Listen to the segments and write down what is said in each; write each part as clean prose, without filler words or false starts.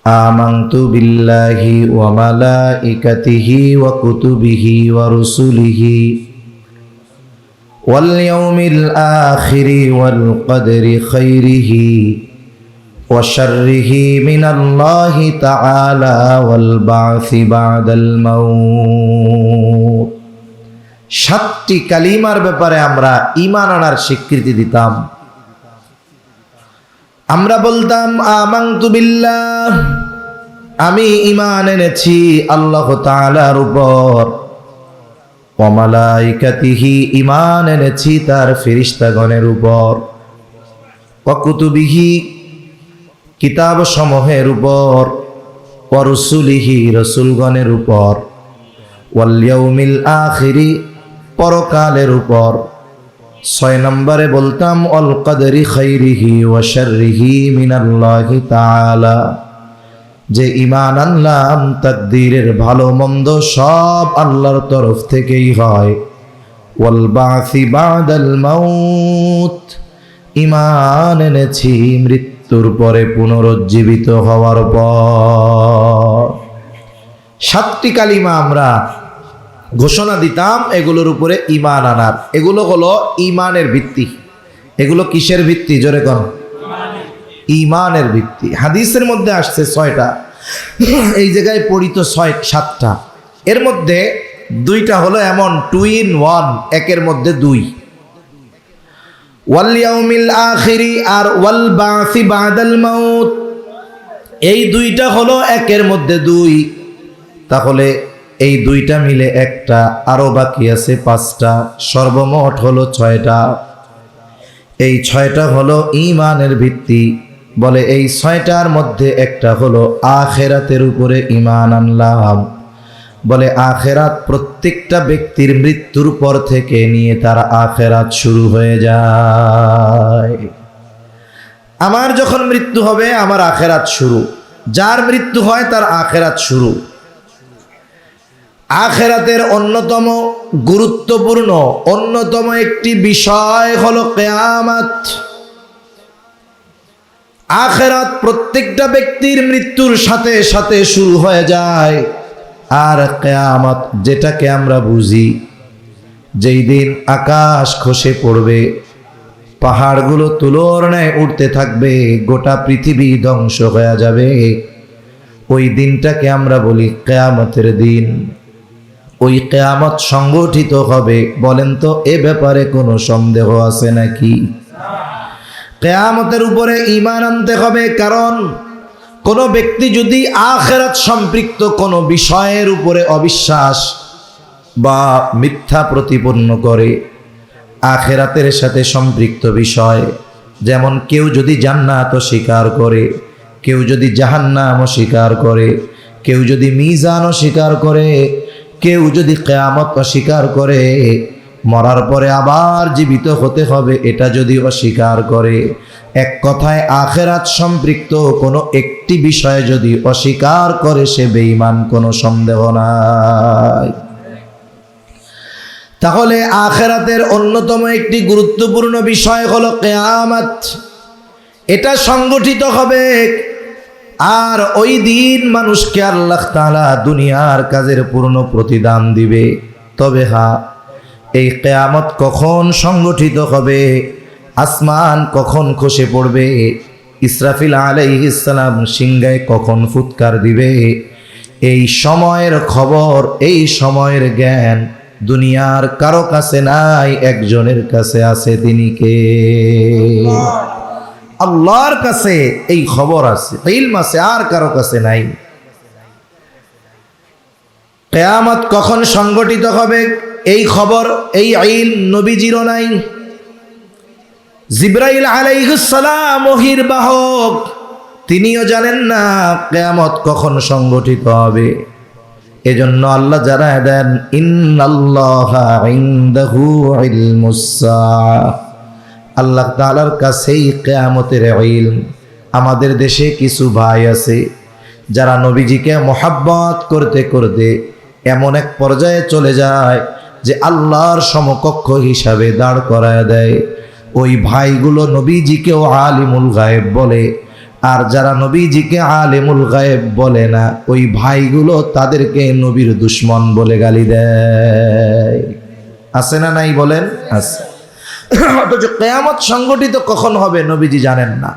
আমানতু বিল্লাহি ওয়া মালাইকাতিহি ওয়া কুতুবিহি ওয়া রুসুলিহি ওয়াল ইয়াউমিল আখিরি ওয়াল কদরি খাইরিহি ওয়া শাররিহি মিনাল্লাহি তাআলা ওয়াল বা'সি বা'দাল মাউত। সাতটি কালিমার ব্যাপারে আমরা ঈমান আনার স্বীকৃতি দিতাম। আমরা বলতাম আমানতু বিল্লাহ, আমি ঈমান এনেছি আল্লাহ তাআলার উপর, ওয়া মালাইকাতিহি, ঈমান এনেছি তার ফেরেশতাগণের উপর, ওয়া কুতুবিহি, কিতাব সমূহের উপর, ওয়া রুসুলিহি, রাসূলগণের উপর, ওয়াল ইয়াউমিল আখিরি, পরকালের উপর। 6 নম্বরে বলতাম অল কদরি খাইরিহি ওয়া শাররিহি মিনাল্লাহি তাআলা, যে ঈমান আনলাম তাকদীরের ভালো মন্দ সব আল্লাহর তরফ থেকেই হয়। ওয়াল বা'সি বা'দাল মাউত, ঈমান এনেছি মৃত্যুর পরে পুনরুজ্জীবিত হওয়ার পর। 7টি কালিমা আমরা ঘোষণা দিতাম এগুলোর উপরে ঈমান আনার। এগুলো হলো ঈমানের ভিত্তি। এগুলো কিসের ভিত্তি? জোরে কোন? ঈমানের ভিত্তি। হাদিসের মধ্যে আসছে 6টা, এই জায়গায় পড়িত 7টা। এর মধ্যে 2টা হলো এমন 2 in 1, একের মধ্যে 2। ওয়াল ইয়াউমিল আখিরি আর ওয়াল বা'সি বা'দাল মাউত, এই 2টা হলো একের মধ্যে 2। তাহলে এই 2টা মিলে একটা, আরো বাকি আছে 5টা, সর্বমোট হলো 6টা। এই 6টা হলো ঈমানের ভিত্তি। বলে এই 6টার মধ্যে একটা হলো আখিরাতের উপরে ঈমান আনলাম। বলে আখিরাত প্রত্যেকটা ব্যক্তির মৃত্যুর পর থেকে নিয়ে তার আখিরাত শুরু হয়ে যায়। আমার যখন মৃত্যু হবে আমার আখিরাত শুরু, যার মৃত্যু হয় তার আখিরাত শুরু। আখিরাতের অন্যতম গুরুত্বপূর্ণ অন্যতম একটি বিষয় হলো কিয়ামত। আখিরাত প্রত্যেকটা ব্যক্তির মৃত্যুর সাথে সাথে শুরু হয়ে যায়। আর কিয়ামত যেটাকে আমরা বুঝি, যেই দিন আকাশ খসে পড়বে, পাহাড়গুলো তুলোর ন্যায় উঠতে থাকবে, গোটা পৃথিবী ধ্বংস হয়ে যাবে, ওই দিনটাকে আমরা বলি কিয়ামতের দিন। ওই কিয়ামত সংগঠিত হবে। বলেন তো এ ব্যাপারে কোনো সন্দেহ আছে নাকি? কিয়ামতের উপরে ঈমান আনতে হবে। কারণ কোন ব্যক্তি যদি আখিরাত সম্পৃক্ত কোনো বিষয়ের উপরে অবিশ্বাস বা মিথ্যা প্রতিপন্ন করে, আখিরাতের সাথে সম্পৃক্ত বিষয়, যেমন কেউ যদি জান্নাত অস্বীকার করে, কেউ যদি জাহান্নাম অস্বীকার করে, কেউ যদি মিজান অস্বীকার করে, কেউ যদি কিয়ামত অস্বীকার করে, মরার পরে আবার জীবিত হতে হবে এটা যদি অস্বীকার করে, এক কথায় আখিরাত সম্পৃক্ত কোনো একটি বিষয় যদি অস্বীকার করে, সে বেঈমান, কোনো সন্দেহ নাই। তাহলে আখিরাতের অন্যতম একটি গুরুত্বপূর্ণ বিষয় হলো কিয়ামত। এটা সংগঠিত হবে। আর ওই দিন মানুষকে আল্লাহ তাআলা দুনিয়ার কাজের পূর্ণ প্রতিদান দিবে। তবে হ্যাঁ, এই কিয়ামত কখন সংগঠিত হবে, আসমান কখন খসে পড়বে, ইসরাফিল আলাইহিস সালাম সিংহায় কখন ফুৎকার দিবে, এই সময়ের খবর, এই সময়ের জ্ঞান দুনিয়ার কারো কাছে নাই, একজনের কাছে আছে। তিনি কে? আল্লাহর কাছে এই খবর আছে, ইলম আছে, আর কারো কাছে নাই। কিয়ামত কখন সংগঠিত হবে এই খবর, এই ইলম নবীজিরও নাই। জিবরাইল আলাইহিস সালাম ওহীর বাহক, তিনিও জানেন না কিয়ামত কখন সংগঠিত হবে। এজন্য আল্লাহ জানায় দেন, ইন্নাল্লাহা ইনদাহু ইলমুস সাআহ, আল্লাহ তাআলার কাছেই কিয়ামতের ইলম। আমাদের দেশে কিছু ভাই আছে যারা নবীজিকে মোহাব্বত করতে করতে এমন এক পর্যায়ে চলে যায় যে আল্লাহর সমকক্ষ হিসাবে দাঁড় করায় দেয়। ওই ভাইগুলো নবীজিকেও আলিমুল গায়েব বলে, আর যারা নবীজিকে আলেমুল গায়েব বলে না, ওই ভাইগুলো তাদেরকে নবীর দুশ্মন বলে গালি দেয়। আছে না নাই বলেন? আছে। অথচ কিয়ামত সংগঠিত কখন হবে নবীজি জানেন না।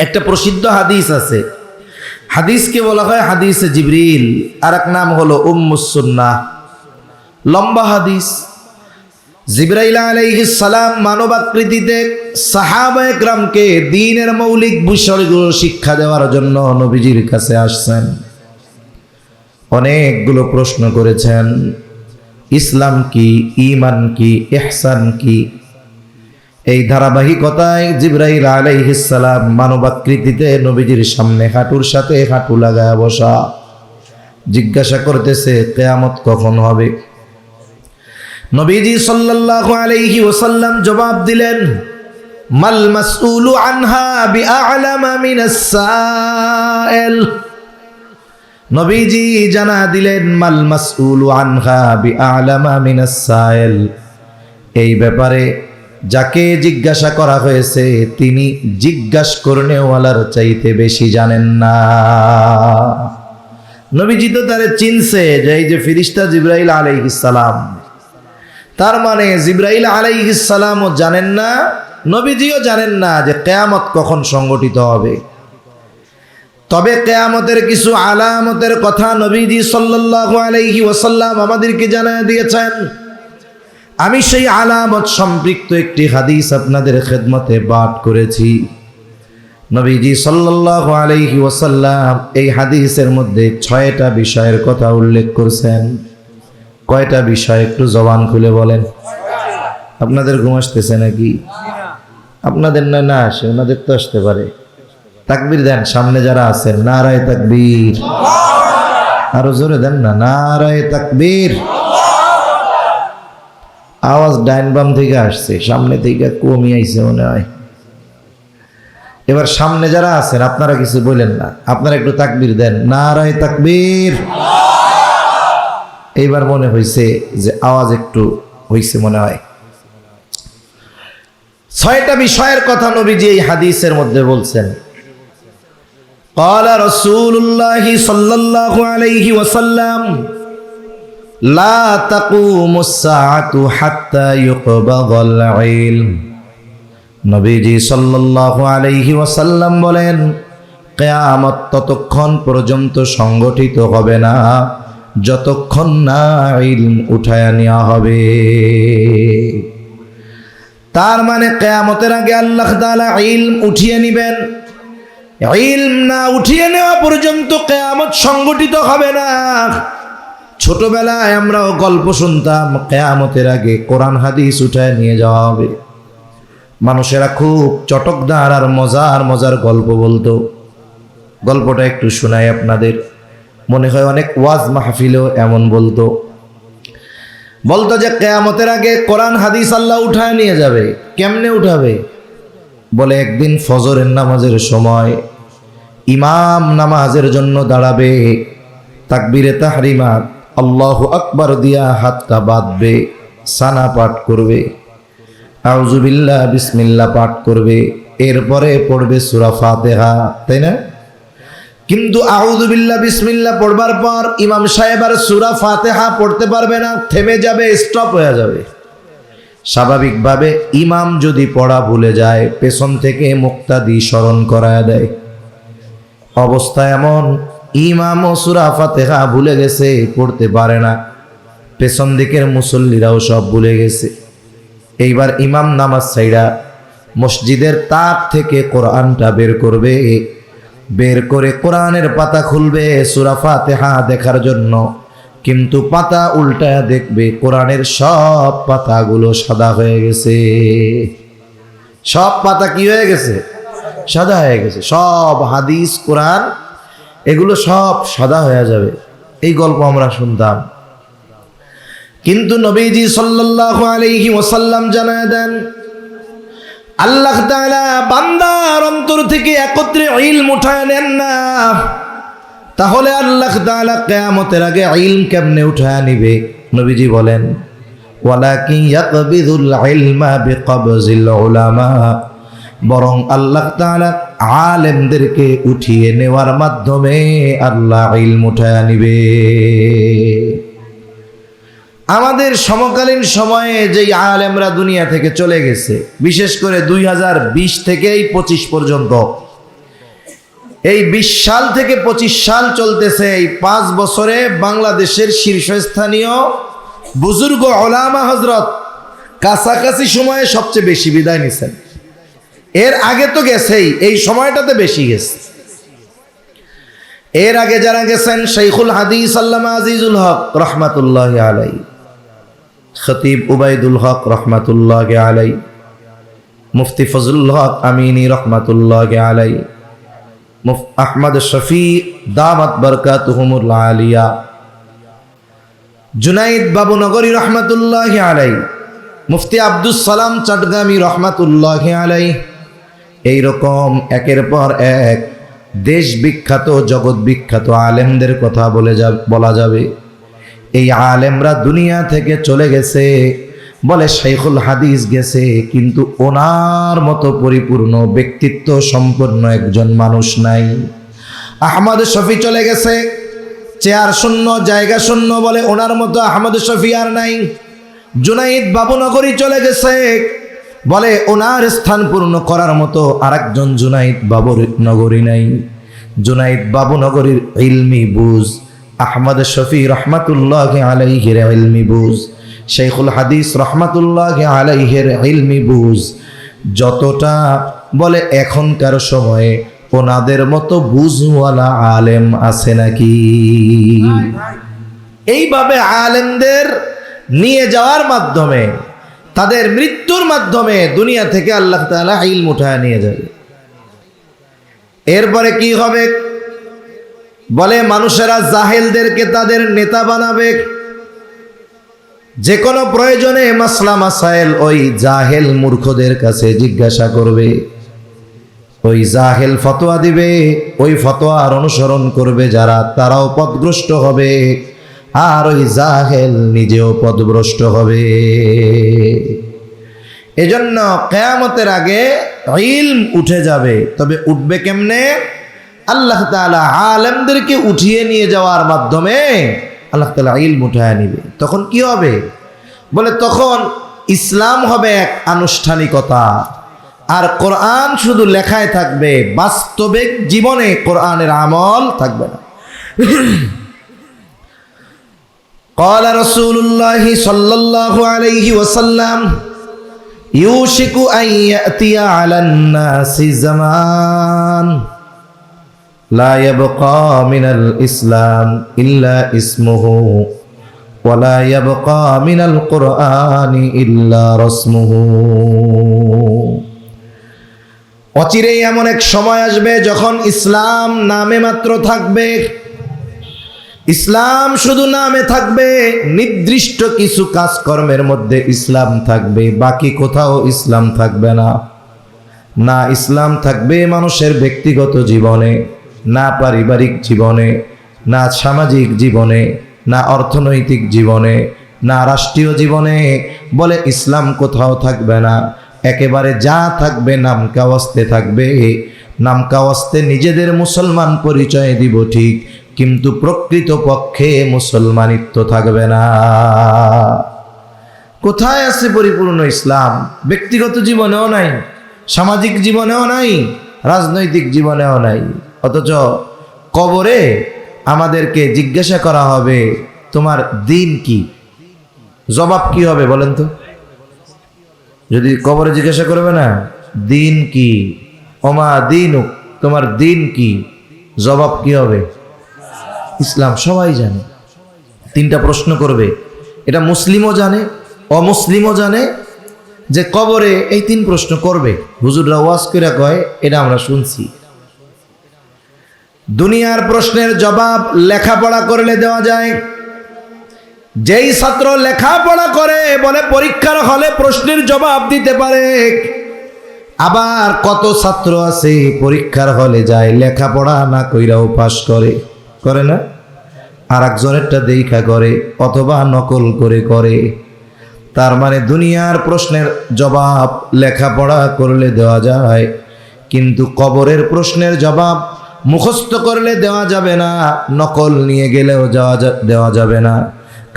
একটা প্রসিদ্ধ হাদিস আছে, হাদিসকে বলা হয় হাদিসে জিবরিল, আর এক নাম হলো উম্মুস সুন্নাহ। লম্বা হাদিস। জিবরাইল আলাইহিস সালাম মানবাকৃতিতে সাহাবায়ে কেরামকে দ্বীনের মৌলিক বিষয়গুলো শিক্ষা দেওয়ার জন্য নবীজির কাছে আসছেন। অনেকগুলো প্রশ্ন করেছেন, ইসলাম কি, ঈমান কি, ইহসান কি। এই ধারাবাহিকতায় জিবরাইল আলাইহিস সালাম মানবাকৃতিতে নবীজির সামনে হাঁটুর সাথে হাঁটু লাগায় বসা, জিজ্ঞাসা করতেছে কিয়ামত কখন হবে। নবীজি সাল্লাল্লাহু আলাইহি ওয়াসাল্লাম জবাব দিলেন, মাল মাসউলু আনহা বিআ'লামা মিনাস সাইল। নবীজি জানা দিলেন, মাল মাসউলু আনহা বিআ'লামা মিনাস সাইল, এই ব্যাপারে যাকে জিজ্ঞাসা করা হয়েছে তিনি জিজ্ঞাসা করনেওয়ালার চাইতে বেশি জানেন না। নবীজি তো তারে চিনছে যে এই যে ফেরেশতা জিবরাইল আলাইহিস সালাম, তার মানে জিবরাইল আলাইহিস সালামও জানেন না, নবীজিও জানেন না যে কিয়ামত কখন সংগঠিত হবে। তবে কিয়ামতের কিছু আলামতের কথা নবীজি সাল্লাল্লাহু আলাইহি ওয়াসাল্লাম আমাদেরকে জানায় দিয়েছেন। আমি সেই আলামত সম্পৃক্ত একটি হাদিস আপনাদের খেদমতে পাঠ করেছি। নবীজি সাল্লাল্লাহু আলাইহি ওয়াসাল্লাম এই হাদিসের মধ্যে 6টা বিষয়ের কথা উল্লেখ করেছেন। কয়টা বিষয় একটু জবান খুলে বলেন। আপনাদের ঘুম আসতেছে নাকি? আপনাদের না আসে, ওনাদের তো আসতে পারে। তাকবীর দেন সামনে যারা আছেন, নারায়ে তাকবীর। আরো জোরে দেন না, নারায়ে তাকবীর। আওয়াজ ডাইন বাম থেকে আসছে, সামনে থেকে কমই আইছে মনে হয়। এবার সামনে যারা আছেন আপনারা কিছু বলেন না, আপনারা একটু তাকবীর দেন, নারায়ে তাকবীর। এইবার মনে হয়েছে যে আওয়াজ একটু হয়েছে মনে হয়। 6টা বিষয়ের কথা নবীজি এই হাদিসের মধ্যে বলছেন। ক্বালা রাসূলুল্লাহ সাল্লাল্লাহু আলাইহি ওয়াসাল্লাম, লা তাকুমুস সাআতু হাত্তা ইউকবাদাল ইলম। নবীজি সাল্লাল্লাহু আলাইহি ওয়াসাল্লাম বলেন, কিয়ামত ততক্ষণ পর্যন্ত সংগঠিত হবে না যতক্ষণ না ইলম উঠায়া নেওয়া হবে। তার মানে কিয়ামতের আগে আল্লাহ তাআলা ইলম উঠিয়ে নেবেন। ইলম না উঠিয়ে নেওয়া পর্যন্ত কিয়ামত সংগঠিত হবে না। ছোটবেলায় আমরাও গল্প শুনতাম, কিয়ামতের আগে কোরআন হাদিস উঠায় নিয়ে যাওয়া হবে। মানুষেরা খুব চটকদার আর মজার গল্প বলতো। গল্পটা একটু শোনাই আপনাদের, মনে হয় অনেক ওয়াজ মাহফিলেও এমন বলতো যে কিয়ামতের আগে কোরআন হাদিস আল্লাহ উঠায় নিয়ে যাবে। কেমনে উঠাবে? বলে একদিন ফজরের নামাজের সময় ইমাম নামাজের জন্য দাঁড়াবে, তাকবীরে তাহরিমাত আল্লাহু আকবার দিয়া হাতটা বাঁধবে, সানা পাঠ করবে, আউযু বিল্লাহ বিসমিল্লাহ পাঠ করবে, এরপরে পড়বে সূরা ফাতিহা, তাই না? কিন্তু আউযু বিল্লাহ বিসমিল্লাহ পড়বার পর ইমাম সাহেব আর সূরা ফাতিহা পড়তে পারবে না, থেমে যাবে, স্টপ হয়ে যাবে। স্বাভাবিকভাবে ইমাম যদি পড়া ভুলে যায়, পেছন থেকে মুক্তাদি স্মরণ করায় দেয়। অবস্থা এমন, ইমামও সূরা ফাতিহা ভুলে গেছে, পড়তে পারে না, পেছন দিকের মুসল্লিরাও সব ভুলে গেছে। এইবার ইমাম নামাজ ছাইড়া মসজিদের তাক থেকে কোরআনটা বের করবে, বের করে কোরআনের পাতা খুলবে সূরা ফাতিহা দেখার জন্য। কিন্তু পাতা উল্টায়া দেখবে কোরআনের সব পাতাগুলো সাদা হয়ে গেছে। সব পাতা কি হয়ে গেছে? সাদা হয়ে গেছে। সব হাদিস কোরআন এগুলো সব সাদা হয়ে যাবে। এই গল্প আমরা শুনতাম। কিন্তু নবীজি সাল্লাল্লাহু আলাইহি ওয়াসাল্লাম জানায় দেন, আল্লাহ তাআলা বান্দার অন্তর থেকে একত্রে ইলম উঠায় নেন না। তাহলে আল্লাহ তাআলা কিয়ামতের আগে ইলম কেমনে উঠায় নিবে? নবীজি বলেন, ওয়ালাকিন ইয়াকবিদুল ইলমা বিকবজিল উলামা, বরং আল্লাহ তাআলা আলেমদেরকে উঠিয়ে নেওয়ার মাধ্যমে আল্লাহ ইলম উঠায়া নিবে। আমাদের সমকালীন সময়ে যেই আলেমরা দুনিয়া থেকে চলে গেছে, বিশেষ করে 2020 থেকে 25 পর্যন্ত, এই 20 সাল থেকে 25 সাল চলতেছে, এই 5 বছরে বাংলাদেশের শীর্ষস্থানীয় বুজুর্গ ওলামা হজরত কাছাকাছি সময়ে সবচেয়ে বেশি বিদায় নিছেন। এর আগে তো গেছেই, এই সময়টাতে বেশি গেছে। এর আগে যারা গেছেন, শাইখুল হাদিস আল্লামা আজিজুল হক রহমাতুল্লাহি আলাইহি, খতিব উবাইদুল হক রহমাতুল্লাহি আলাইহি, মুফতি ফজলুল হক আমিনী রহমাতুল্লাহি আলাইহি, আহমদ শফি দামাত বরকাতুহুমুল আলিয়া, জুনাইদ বাবুনগরী রহমাতুল্লাহি আলাইহি, মুফতি আব্দুস সালাম চট্টগ্রামী রহমাতুল্লাহি আলাইহি, এইরকম একের পর এক দেশ বিখ্যাত জগৎ বিখ্যাত আলেমদের কথা বলা যাবে। এই আলেমরা দুনিয়া থেকে চলে গেছে, বলে শাইখুল হাদিস গেছে, কিন্তু ওনার মতো পরিপূর্ণ ব্যক্তিত্ব সম্পন্ন একজন মানুষ নাই। আহমদ শফি চলে গেছে, চেয়ার শূন্য, জায়গা শূন্য, বলে ওনার মতো আহমদ শফি আর নাই। জুনাইদ বাবুনগরী চলে গেছে, বলে ওনার স্থান পূর্ণ করার মতো আরেকজন জুনাইদ বাবুনগরী নাই। জুনাইদ বাবুনগরীর ইলমি বুঝ, আহমদ শফি রহমাতুল্লাহি আলাইহির ইলমি বুঝ, শাইখুল হাদিস রহমাতুল্লাহি আলাইহির ইলমি বুঝ যতটা, বলে এখনকার সময়ে ওনাদের মতো বুঝওয়ালা আলেম আছে নাকি? এইভাবে আলেমদের নিয়ে যাওয়ার মাধ্যমে, তাদের মৃত্যুর মাধ্যমে দুনিয়া থেকে আল্লাহ তাআলা ইলম উঠায় নিয়ে যাবে। এরপরে কি হবে? বলে মানুষেরা জাহেলদেরকে তাদের নেতা বানাবে। যে কোনো প্রয়োজনে মাসলা মাসাইল ওই জাহেল মূর্খদের কাছে জিজ্ঞাসা করবে, ওই জাহেল ফতোয়া দিবে, ওই ফতোয়ার অনুসরণ করবে যারা, তারাও পথভ্রষ্ট হবে, আর ওই জাহেল নিজেও পথভ্রষ্ট হবে। এজন্য কিয়ামতের আগে ইলম উঠে যাবে। তবে উঠবে কেমনে? আল্লাহ তাআলা আলেমদেরকে উঠিয়ে নিয়ে যাওয়ার মাধ্যমে আল্লাহ তাআলা ইলম উঠায় নিবে। তখন কি হবে? বলে তখন ইসলাম হবে এক আনুষ্ঠানিকতা, আর কোরআন শুধু লেখায় থাকবে, বাস্তবিক জীবনে কোরআনের আমল থাকবে না। قال رسول الله صلى الله عليه وسلم يوشك أن يأتي على الناس زمان لا يبقى من الإسلام إلا اسمه ولا يبقى من القرآن إلا رسمه। অচিরেই এমন এক সময় আসবে যখন ইসলাম নামে মাত্র থাকবে, ইসলাম শুধু নামে থাকবে, নির্দিষ্ট কিছু কাজকর্মের মধ্যে ইসলাম থাকবে, বাকি কোথাও ইসলাম থাকবে না। না ইসলাম থাকবে মানুষের ব্যক্তিগত জীবনে, না পারিবারিক জীবনে, না সামাজিক জীবনে, না অর্থনৈতিক জীবনে, না রাষ্ট্রীয় জীবনে, বলে ইসলাম কোথাও থাকবে না। একেবারে যা থাকবে নামকাওয়াস্তে থাকবে। নামকাওয়াস্তে নিজেদের মুসলমান পরিচয় দিব ঠিক, কিন্তু প্রকৃত পক্ষে মুসলমানিত্ব থাকবে না। কোথায় আছে পরিপূর্ণ ইসলাম? ব্যক্তিগত জীবনেও নাই, সামাজিক জীবনেও নাই, রাজনৈতিক জীবনেও নাই। অথচ কবরে আমাদেরকে জিজ্ঞাসা করা হবে, তোমার দিন কি? জবাব কি হবে বলেন তো? যদি কবরে জিজ্ঞাসা করবে না দিন কি, ওমা দিনুক, তোমার দিন কি, জবাব কি হবে? ইসলাম। সবাই জানে। 3টা প্রশ্ন করবে, এটা মুসলিমও জানে, অমুসলিমও জানে, যে কবরে এই 3 প্রশ্ন করবে। হুজুররা ওয়াজ করে কয়, এটা আমরা শুনছি। দুনিয়ার প্রশ্নের জবাব লেখাপড়া করলে দেওয়া যায়। যেই ছাত্র লেখাপড়া করে বলে পরীক্ষার হলে প্রশ্নের জবাব দিতে পারে। আবার কত ছাত্র আছে পরীক্ষার হলে যায়, লেখাপড়া না কইরাও পাস করে না? আর একজনেরটা দেখা করে, অথবা নকল করে। তার মানে দুনিয়ার প্রশ্নের জবাব লেখাপড়া করলে দেওয়া যায়, কিন্তু কবরের প্রশ্নের জবাব মুখস্থ করলে দেওয়া যাবে না, নকল নিয়ে গেলেও দেওয়া যাবে না।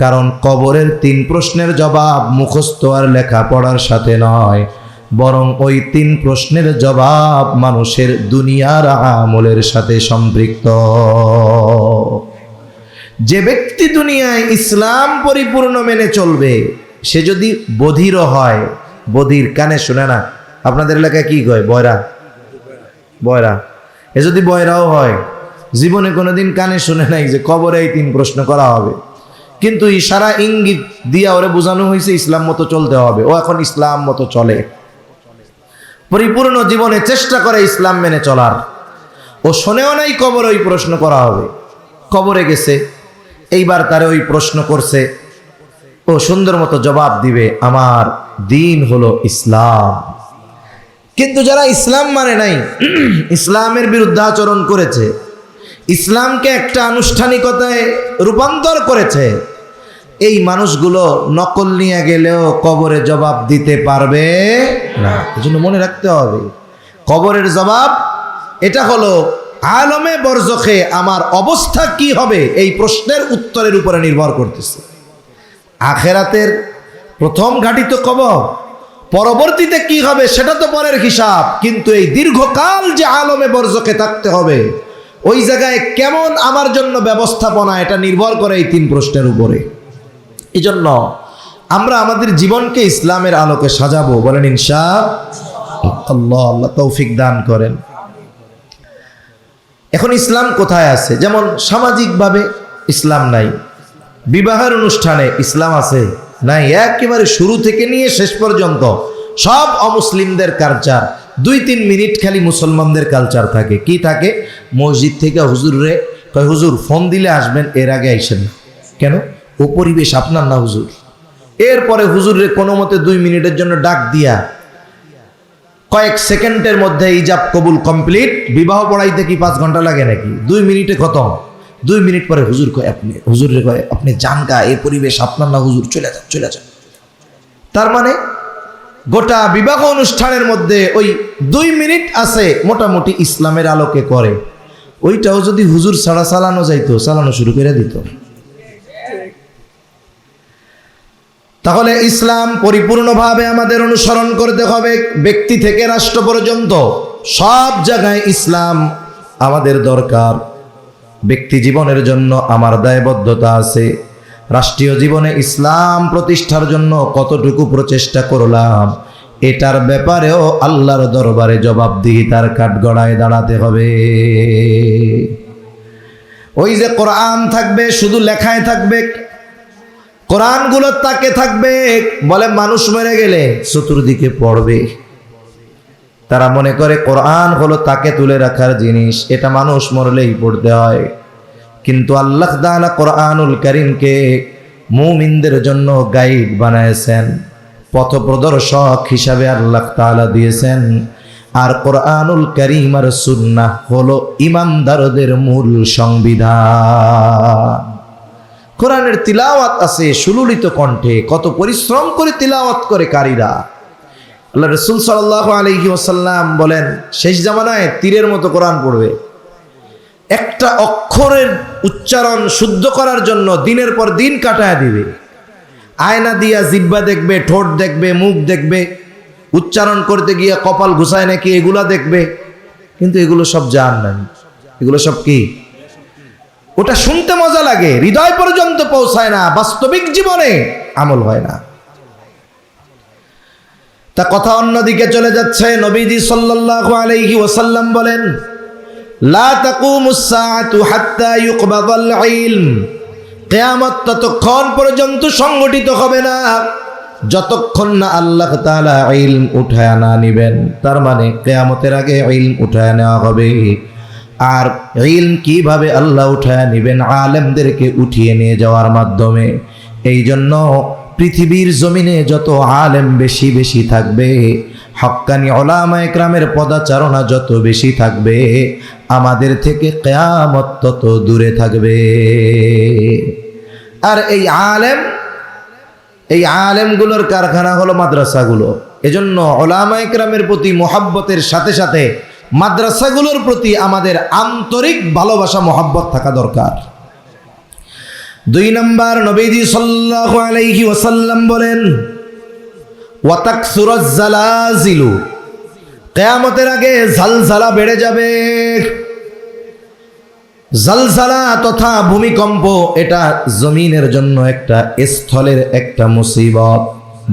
কারণ কবরের 3 প্রশ্নের জবাব মুখস্থ আর লেখাপড়ার সাথে নয়, বরং ওই 3 প্রশ্নের জবাব মানুষের দুনিয়ার আমলের সাথে সম্পৃক্ত। যে ব্যক্তি দুনিয়ায় ইসলাম পরিপূর্ণ মেনে চলবে, সে যদি বধিরও হয়, বধির কানে শুনে না, আপনাদের এলাকায় কি কয়? বয়রা। এ যদি বয়রাও হয়, জীবনে কোনোদিন কানে শুনে নাই যে কবরে এই 3 প্রশ্ন করা হবে, কিন্তু ইশারা ইঙ্গিত দিয়া ওরে বোঝানো হয়েছে ইসলাম মতো চলতে হবে, ও এখন ইসলাম মতো চলে, পরিপূর্ণ জীবনে চেষ্টা করে ইসলাম মেনে চলার। ও শোনেও নাই কবরে ওই প্রশ্ন করা হবে, কবরে গেছে, এইবার তারে ওই প্রশ্ন করছে, ও সুন্দর মতো জবাব দিবে, আমার দিন হলো ইসলাম। কিন্তু যারা ইসলাম মানে নাই, ইসলামের বিরুদ্ধে আচরণ করেছে, ইসলামকে একটা আনুষ্ঠানিকতায় রূপান্তর করেছে, এই মানুষগুলো নকল নিয়ে গেলেও কবরে জবাব দিতে পারবে না। এজন্য মনে রাখতে হবে, কবরের জবাব এটা হলো আলমে বরজখে আমার অবস্থা কি হবে, এই প্রশ্নের উত্তরের উপরে নির্ভর করতেছে। আখেরাতের প্রথম ঘাঁটি তো কবর, পরবর্তীতে কি হবে সেটা তো পরের হিসাব, কিন্তু এই দীর্ঘকাল যে আলমে বরজখে থাকতে হবে, ওই জায়গায় কেমন আমার জন্য ব্যবস্থাপনা, এটা নির্ভর করে এই 3 প্রশ্নের উপরে। এই জন্য আমরা আমাদের জীবনকে ইসলামের আলোকে সাজাবো, বলেন ইনশাআল্লাহ। আল্লাহ তৌফিক দান করেন। এখন ইসলাম কোথায় আছে? যেমন সামাজিকভাবে ইসলাম নাই, বিবাহের অনুষ্ঠানে ইসলাম আছে নাই, একেবারে শুরু থেকে নিয়ে শেষ পর্যন্ত সব অমুসলিমদের কালচার। 2-3 মিনিট খালি মুসলমানদের কালচার থাকে। কি থাকে? মসজিদ থেকে হুজুরে কয়, হুজুর ফোন দিলে আসবেন, এর আগে আইসেন না। কেন? ও পরিবেশ আপনার না হুজুর। এরপরে হুজুরে কোনো মতে 2 মিনিটের জন্য ডাক দিয়া কয়েক সেকেন্ডের মধ্যে ইজাব কবুল কমপ্লিট। বিবাহ পড়াইতে কি 5 ঘন্টা লাগে নাকি? 2 মিনিটে খতম। 2 মিনিট পরে হুজুর কয়, হুজুরে কয় আপনি যান গা, এই পরিবেশ আপনার না হুজুর, চলে যান। তার মানে গোটা বিবাহ অনুষ্ঠানের মধ্যে ওই 2 মিনিট আছে মোটামুটি ইসলামের আলোকে করে। ওইটাও যদি হুজুর ছাড়া চালানো যাইতো, চালানো শুরু করে দিত। তাহলে ইসলাম পরিপূর্ণভাবে আমাদের অনুসরণ করতে হবে, ব্যক্তি থেকে রাষ্ট্র পর্যন্ত সব জায়গায় ইসলাম আমাদের দরকার। ব্যক্তি জীবনের জন্য আমার দায়বদ্ধতা আছে, রাষ্ট্রীয় জীবনে ইসলাম প্রতিষ্ঠার জন্য কতটুকু প্রচেষ্টা করলাম, এটার ব্যাপারেও আল্লাহর দরবারে জবাবদিহিতার কাঠগড়ায় দাঁড়াতে হবে। ওই যে কোরআন থাকবে, শুধু লেখায় থাকবে, কোরআনগুলো তাকে থাকবে, বলে মানুষ মরে গেলে চতুর্দিকে পড়বে। তারা মনে করে কোরআন হলো তাকে তুলে রাখার জিনিস, এটা মানুষ মরলেই পড়তে হয়। কিন্তু আল্লাহ তাআলা কোরআনুল কারীমকে মুমিনদের জন্য গাইড বানায়ছেন, পথপ্রদর্শক হিসাবে আল্লাহ তাআলা দিয়েছেন। আর কোরআনুল কারীম আর সুন্নাহ হলো ঈমানদারদের মূল সংবিধান। কোরআনের তিলাওয়াত আছে সুললিত কণ্ঠে, কত পরিশ্রম করে তিলাওয়াত করে কারীরা। আল্লাহ রাসূল সাল্লাল্লাহু আলাইহি ওয়াসাল্লাম বলেন, শেষ জামানায় তীরের মতো কোরআন পড়বে। একটা অক্ষরের উচ্চারণ শুদ্ধ করার জন্য দিনের পর দিন কাটায় দিবে। আয়না দিয়া জিহ্বা দেখবে, ঠোঁট দেখবে, মুখ দেখবে, উচ্চারণ করতে গিয়ে কপাল ঘুষায় নাকি এগুলা দেখবে। কিন্তু এগুলো সব জাহান্নামী, এগুলো সব কি? ওটা শুনতে মজা লাগে, হৃদয় পর্যন্ত পৌঁছায় না, বাস্তবিক জীবনে আমল হয় না। তা কথা অন্যদিকে চলে যাচ্ছে। নবীজি সাল্লাল্লাহু আলাইহি ওয়াসাল্লাম বলেন, লা তাকুমুস সাআতু হাত্তা ইউকবাদাল ইলম। কিয়ামত ততক্ষণ পর্যন্ত সংগঠিত হবে না যতক্ষণ না আল্লাহ তাআলা ইলম উঠায় না নিবেন। তার মানে কিয়ামতের আগে ইলম উঠায় নেওয়া হবে। আর ইলম কিভাবে আল্লাহ উঠায় নিবেন? আলেমদেরকে উঠিয়ে নিয়ে যাওয়ার মাধ্যমে। এই জন্য পৃথিবীর জমিনে যত আলেম বেশি বেশি থাকবে, হক্কানি উলামা ইকরামের পদাচারণা যত বেশি থাকবে, আমাদের থেকে কিয়ামত তত দূরে থাকবে। আর এই আলেমগুলোর কারখানা হলো মাদ্রাসাগুলো। এজন্য উলামা ইকরামের প্রতি মুহাব্বতের সাথে সাথে মাদ্রাসাগুলোর প্রতি আমাদের আন্তরিক ভালোবাসা মহব্বত থাকা দরকার। 2 নাম্বার, নবীজি সাল্লাল্লাহু আলাইহি ওয়াসাল্লাম বলেন, ওয়াতাকসুরাজ জালাজিলু, কিয়ামতের আগে জালজালা বেড়ে যাবে। জালজালা তথা ভূমিকম্প, এটা জমিনের জন্য একটা স্থলের একটা মুসিবত,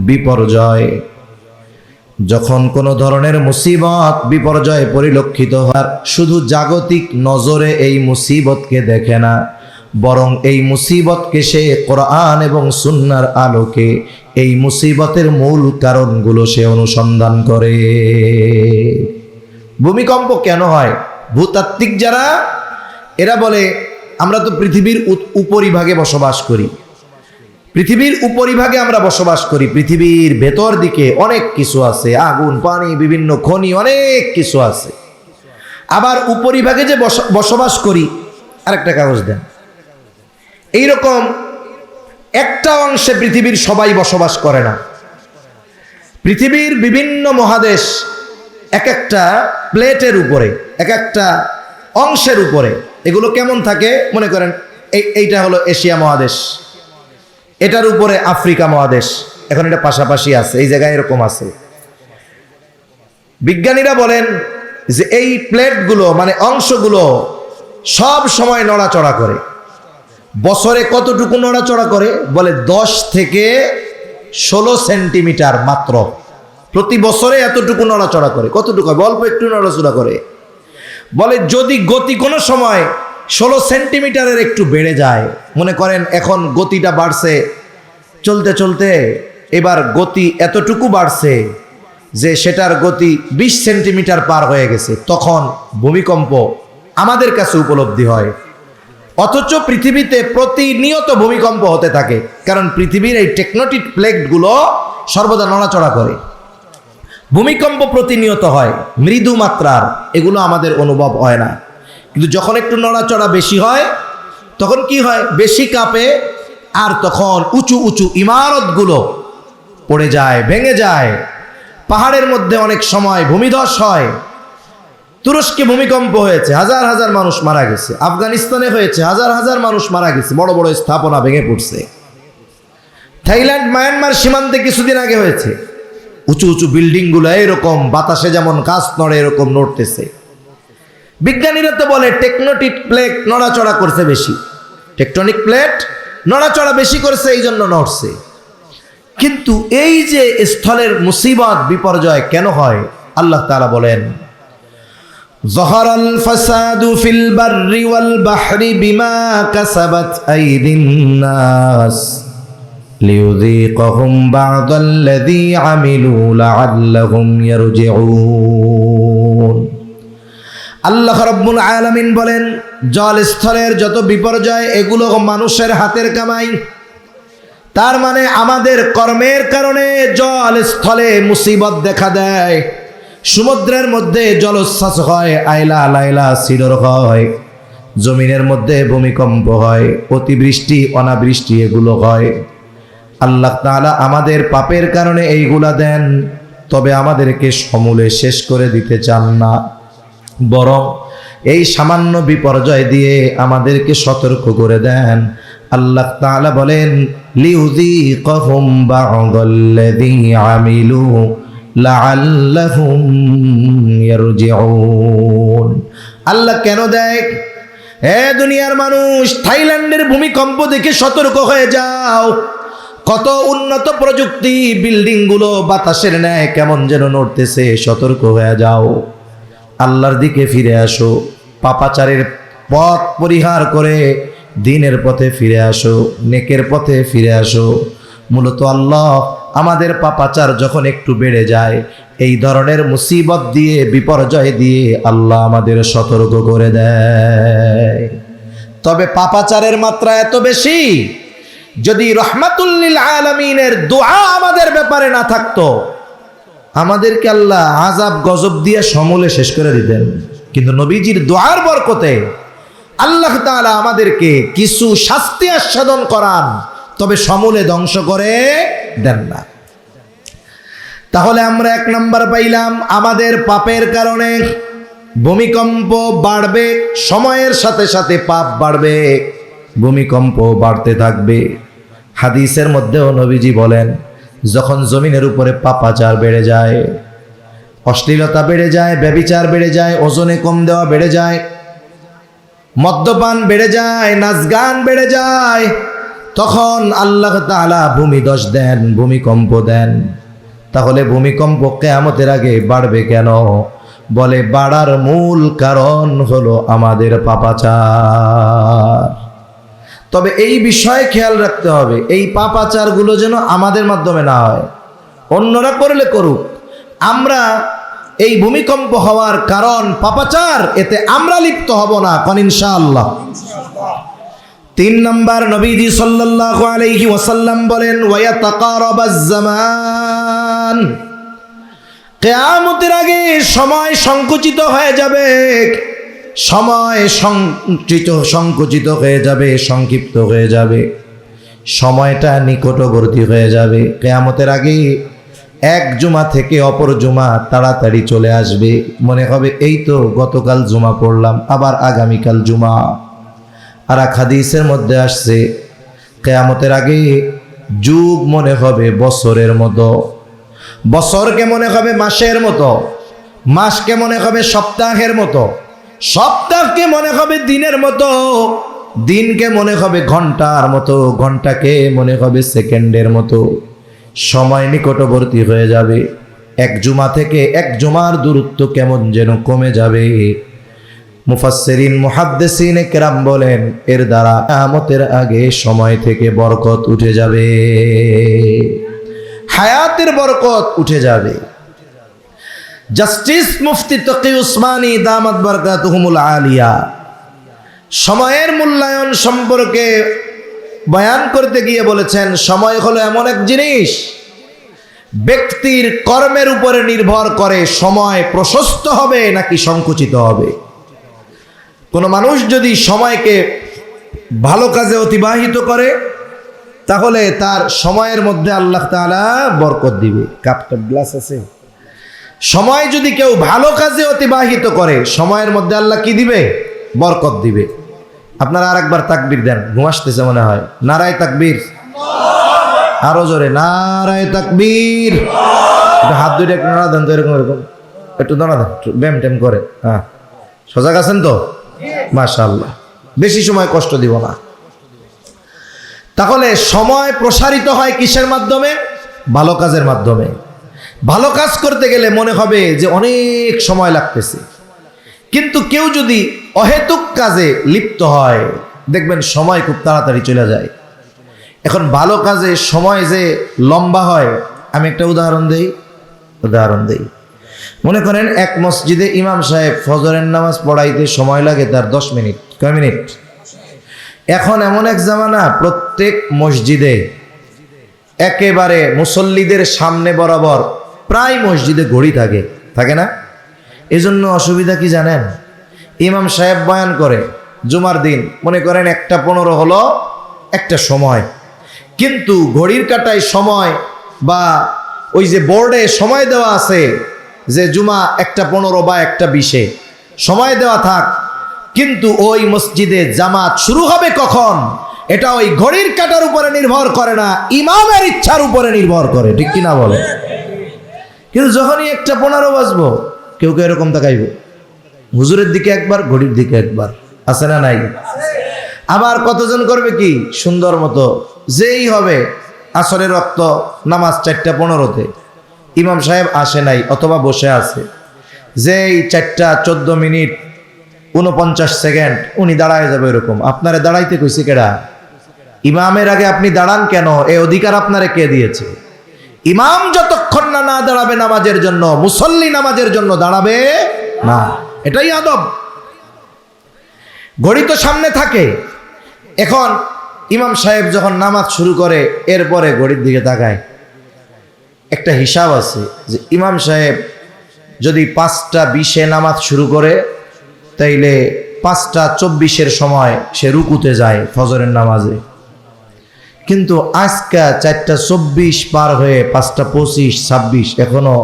বিপর্যয়। যখন কোনো ধরনের মুসিবত বিপর্যয় পরিলক্ষিত হয়, শুধু জাগতিক নজরে এই মুসিবতকে দেখে না, বরং এই মুসিবতকে সে কোরআন এবং সুন্নাহর আলোকে এই মুসিবতের মূল কারণগুলো সে অনুসন্ধান করে। ভূমিকম্প কেন হয়? ভূতাত্ত্বিক যারা, এরা বলে আমরা তো পৃথিবীর উপরিভাগে বসবাস করি, পৃথিবীর উপরিভাগে আমরা বসবাস করি, পৃথিবীর ভেতর দিকে অনেক কিছু আছে, আগুন, পানি, বিভিন্ন খনি, অনেক কিছু আছে। আবার উপরিভাগে যে বসবাস করি, আরেকটা কাগজ দেন, এইরকম একটা অংশে পৃথিবীর সবাই বসবাস করে না। পৃথিবীর বিভিন্ন মহাদেশ এক একটা প্লেটের উপরে, এক একটা অংশের উপরে, এগুলো কেমন থাকে? মনে করেন এইটা হলো এশিয়া মহাদেশ, এটার উপরে আফ্রিকা মহাদেশ, এখন এটা পাশাপাশি আছে, এই জায়গায় এরকম আছে। বিজ্ঞানীরা বলেন যে এই প্লেটগুলো মানে অংশগুলো সব সময় নড়াচড়া করে। বছরে কতটুকু নড়াচড়া করে? বলে 10 থেকে 16 সেন্টিমিটার মাত্র, প্রতি বছরে এতটুকু নড়াচড়া করে। কতটুকু? অল্প একটু নড়াচড়া করে। বলে যদি গতি কোনো সময় 16 সেন্টিমিটারের একটু বেড়ে যায়, মনে করেন এখন গতিটা বাড়ছে, চলতে চলতে এবার গতি এতটুকু বাড়ছে যে সেটার গতি 20 সেন্টিমিটার পার হয়ে গেছে, তখন ভূমিকম্প আমাদের কাছে উপলব্ধি হয়। অথচ পৃথিবীতে প্রতিনিয়ত ভূমিকম্প হতে থাকে, কারণ পৃথিবীর এই টেকটোনিক প্লেটগুলো সর্বদা নড়াচড়া করে। ভূমিকম্প প্রতিনিয়ত হয়, মৃদু মাত্রার, এগুলো আমাদের অনুভব হয় না। কিন্তু যখন একটু নড়াচড়া বেশি হয়, তখন কি হয়? বেশি কাঁপে, আর তখন উঁচু উঁচু ইমারতগুলো পড়ে যায়, ভেঙে যায়। পাহাড়ের মধ্যে অনেক সময় ভূমিধস হয়। তুরস্কে ভূমিকম্প হয়েছে, হাজার হাজার মানুষ মারা গেছে। আফগানিস্তানে হয়েছে, হাজার হাজার মানুষ মারা গেছে, বড় বড় স্থাপনা ভেঙে পড়ছে। থাইল্যান্ড মায়ানমার সীমান্তে কিছুদিন আগে হয়েছে, উঁচু উঁচু বিল্ডিংগুলো এরকম বাতাসে যেমন গাছ নড়ে এরকম নড়তেছে। বিজ্ঞানীরা তো বলে টেকটোনিক প্লেট নড়াচড়া করছে বেশি, টেকটোনিক প্লেট নড়াচড়া বেশি করেছে, এই জন্য নড়ছে। কিন্তু এই যে স্থলের মুসিবত বিপর্যয় কেন হয়? আল্লাহ তাআলা বলেন, যহারাল ফাসাদু ফিল বাররি ওয়াল বাহরি বিমা কাসাবাত আইদিন নাস লিয়ুযীকাহুম বা'দাল্লাযী আমিলু লাআল্লাহুম ইয়ারজিউন। আল্লাহ রাব্বুল আলামিন বলেন, জল স্থলের যত বিপর্যয় এগুলো মানুষের হাতের কামাই। তার মানে আমাদের কর্মের কারণে জল স্থলে মুসিবত দেখা দেয়। সমুদ্রের মধ্যে জলোচ্ছ্বাস হয়, আইলা লাইলা সিডর হয়, জমিনের মধ্যে ভূমিকম্প হয়, অতিবৃষ্টি অনাবৃষ্টি এগুলো হয়। আল্লাহ তাআলা আমাদের পাপের কারণে এইগুলা দেন, তবে আমাদেরকে সমূলে শেষ করে দিতে চান না, বরং এই সামান্য বিপর্যয় দিয়ে আমাদেরকে সতর্ক করে দেন। আল্লাহ তাআলা বলেন, লিউযীকাহুম বা'দাল্লাযী আমিলু লাআল্লাহুম ইয়ারজিউন। আল্লাহ কেন দেয়? হে দুনিয়ার মানুষ, থাইল্যান্ডের ভূমিকম্প দেখে সতর্ক হয়ে যাও। কত উন্নত প্রযুক্তি, বিল্ডিংগুলো বাতাসের ন্যায় কেমন যেন নড়তেছে, সতর্ক হয়ে যাও। আল্লাহর দিকে ফিরে আসো, পাপাচারের পথ পরিহার করে দ্বীনের পথে ফিরে আসো, নেকের পথে ফিরে আসো। মূলত আল্লাহ আমাদের পাপাচার যখন একটু বেড়ে যায়, এই ধরনের মুসিবত দিয়ে, বিপর্যয় দিয়ে আল্লাহ আমাদের সতর্ক করে দেয়। তবে পাপাচারের মাত্রা এত বেশি, যদি রহমাতুল লিল আলামিনের দোয়া আমাদের ব্যাপারে না থাকতো, আমাদেরকে আল্লাহ আযাব গজব দিয়ে সমূলে শেষ করে দিতেন। কিন্তু নবীজির দোয়ার বরকতে আল্লাহ তাআলা আমাদেরকে কিছু শাস্তি আস্বাদন করান, তবে সমূলে ধ্বংস করে দেন না। তাহলে আমরা 1 নাম্বার পাইলাম, আমাদের পাপের কারণে ভূমিকম্প বাড়বে, সময়ের সাথে সাথে পাপ বাড়বে, ভূমিকম্প বাড়তে থাকবে। হাদিসের মধ্যেও নবীজি বলেন, যখন জমিনের উপরে পাপাচার বেড়ে যায়, অশ্লীলতা বেড়ে যায়, ব্যভিচার বেড়ে যায়, ওজনে কম দেওয়া বেড়ে যায়, মদ্যপান বেড়ে যায়, নাচ গান বেড়ে যায়, তখন আল্লাহ তাআলা ভূমিধস দেন, ভূমিকম্প দেন। তাহলে ভূমিকম্প কিয়ামতের আগে বাড়বে কেন? বলে বাড়ার মূল কারণ হলো আমাদের পাপাচার। তবে এই বিষয়ে খেয়াল রাখতে হবে, এই পাপাচারগুলো যেন আমাদের মাধ্যমে না হয়, অন্যরা করলে করুক, আমরা এই ভূমিকম্প হওয়ার কারণ পাপাচার, এতে আমরা লিপ্ত হব না, কোন ইনশাআল্লাহ। 3 নাম্বার, নবীজি সাল্লাল্লাহু আলাইহি ওয়াসাল্লাম বলেন, ওয়ায়াতাকারাবাজ জামান, কিয়ামতের আগে সময় সংকুচিত হয়ে যাবে, সময় সংকুচিত হয়ে যাবে, সংক্ষিপ্ত হয়ে যাবে, সময়টা নিকটবর্তী হয়ে যাবে। কিয়ামতের আগে এক জুমা থেকে অপর জুমা তাড়াতাড়ি চলে আসবে, মনে হবে এই তো গতকাল জুমা পড়লাম, আবার আগামীকাল জুমা। আর এক হাদিসের মধ্যে আসছে, কিয়ামতের আগে যুগ মনে হবে বছরের মতো, বছরকে মনে হবে মাসের মতো, মাসকে মনে হবে সপ্তাহের মতো, সপ্তাহকে মনে হবে দিনের মতো, দিনকে মনে হবে ঘন্টার মতো, ঘন্টাকে মনে হবে সেকেন্ডের মতো। সময় নিকটবর্তী হয়ে যাবে, এক জুমা থেকে এক জুমার দূরত্ব কেমন যেন কমে যাবে। মুফাসসিরিন মুহাদ্দিসিন কেরাম বলেন, এর দ্বারা কিয়ামতের আগে সময় থেকে বরকত উঠে যাবে, হায়াতের বরকত উঠে যাবে। জাস্টিস মুফতি তকি উসমানী দামাত বারাকাতুহুমুল আলিয়া সময়ের মূল্যায়ন সম্পর্কে বয়ান করতে গিয়ে বলেছেন, সময় হলো এমন এক জিনিস, ব্যক্তির কর্মের উপরে নির্ভর করে সময় প্রশস্ত হবে নাকি সংকুচিত হবে। কোনো মানুষ যদি সময়কে ভালো কাজে অতিবাহিত করে, তাহলে তার সময়ের মধ্যে আল্লাহ তাআলা বরকত দিবে। কাপটা গ্লাস আছে, সময় যদি কেউ ভালো কাজে অতিবাহিত করে, সময়ের মধ্যে আল্লাহ কি দিবে? বরকত দিবে। আপনারা আরেকবার তাকবীর দেন, ঘুম আসতেছে মনে হয়। নারায়ে তাকবীর, আরো জোরে নারায়ে তাকবীর। হাত দুইটা একটু নাড়া দেন তো, এরকম এরকম একটু নাড়া দেন, ব্যায়াম ট্যাম করে। হ্যাঁ, সজাগ আছেন তো? মাশাআল্লাহ, বেশি সময় কষ্ট দিব না। তাহলে সময় প্রসারিত হয় কিসের মাধ্যমে? ভালো কাজের মাধ্যমে। ভালো কাজ করতে গেলে মনে হবে যে অনেক সময় লাগতেছে, কিন্তু কেউ যদি অহেতুক কাজে লিপ্ত হয়, দেখবেন সময় খুব তাড়াতাড়ি চলে যায়। এখন ভালো কাজে সময় যে লম্বা হয়, আমি একটা উদাহরণ দেই। মনে করেন এক মসজিদে ইমাম সাহেব ফজরের নামাজ পড়াইতে সময় লাগে তার 10 মিনিট। কয় মিনিট? এখন এমন এক জামানা, প্রত্যেক মসজিদে একেবারে মুসল্লিদের সামনে বরাবর প্রায় মসজিদে ঘড়ি থাকে না? এজন্য অসুবিধা কি জানেন? ইমাম সাহেব বয়ান করে জুমার দিন, মনে করেন 1:15 হলো একটা সময়, কিন্তু ঘড়ির কাঁটায় সময় বা ওই যে বোর্ডে সময় দেওয়া আছে যে জুমা 1:15 বা 1:20 সময় দেওয়া থাক, কিন্তু ওই মসজিদে জামাত শুরু হবে কখন, এটা ওই ঘড়ির কাঁটার উপরে নির্ভর করে না, ইমামের ইচ্ছার উপরে নির্ভর করে। ঠিক কিনা বলে? কিন্তু যখনই 1:15 বাজবো, কেউ কেউ এরকম তাকাইবে, হুজুরের দিকে একবার, ঘড়ির দিকে একবার, আছে না নাই? আবার কতজন করবে কি সুন্দর মতো, যেই হবে আসরের রক্ত নামাজ 4:15-তে, ইমাম সাহেব আসে নাই অথবা বসে আছে, যেই 4:14 মিনিট 49 সেকেন্ড উনি দাঁড়ায় যাবে এরকম। আপনারে দাঁড়াইতে কইছে কেডা? ইমামের আগে আপনি দাঁড়ান কেন? এই অধিকার আপনারে কে দিয়েছে? ইমাম যতক্ষণ না দাঁড়াবে নামাজের জন্য, মুসল্লি নামাজের জন্য দাঁড়াবে না, এটাই আদব। ঘড়ি তো সামনে থাকে। এখন ইমাম সাহেব যখন নামাজ শুরু করে, এরপরে ঘড়ির দিকে তাকায়। একটা হিসাব আছে যে ইমাম সাহেব যদি 5:20 নামাজ শুরু করে, তাইলে 5:24 সময় সে রুকুতে যায় ফজরের নামাজে। কিন্তু আজকে 4:24 পার হয়ে 5:25, 26 এখনো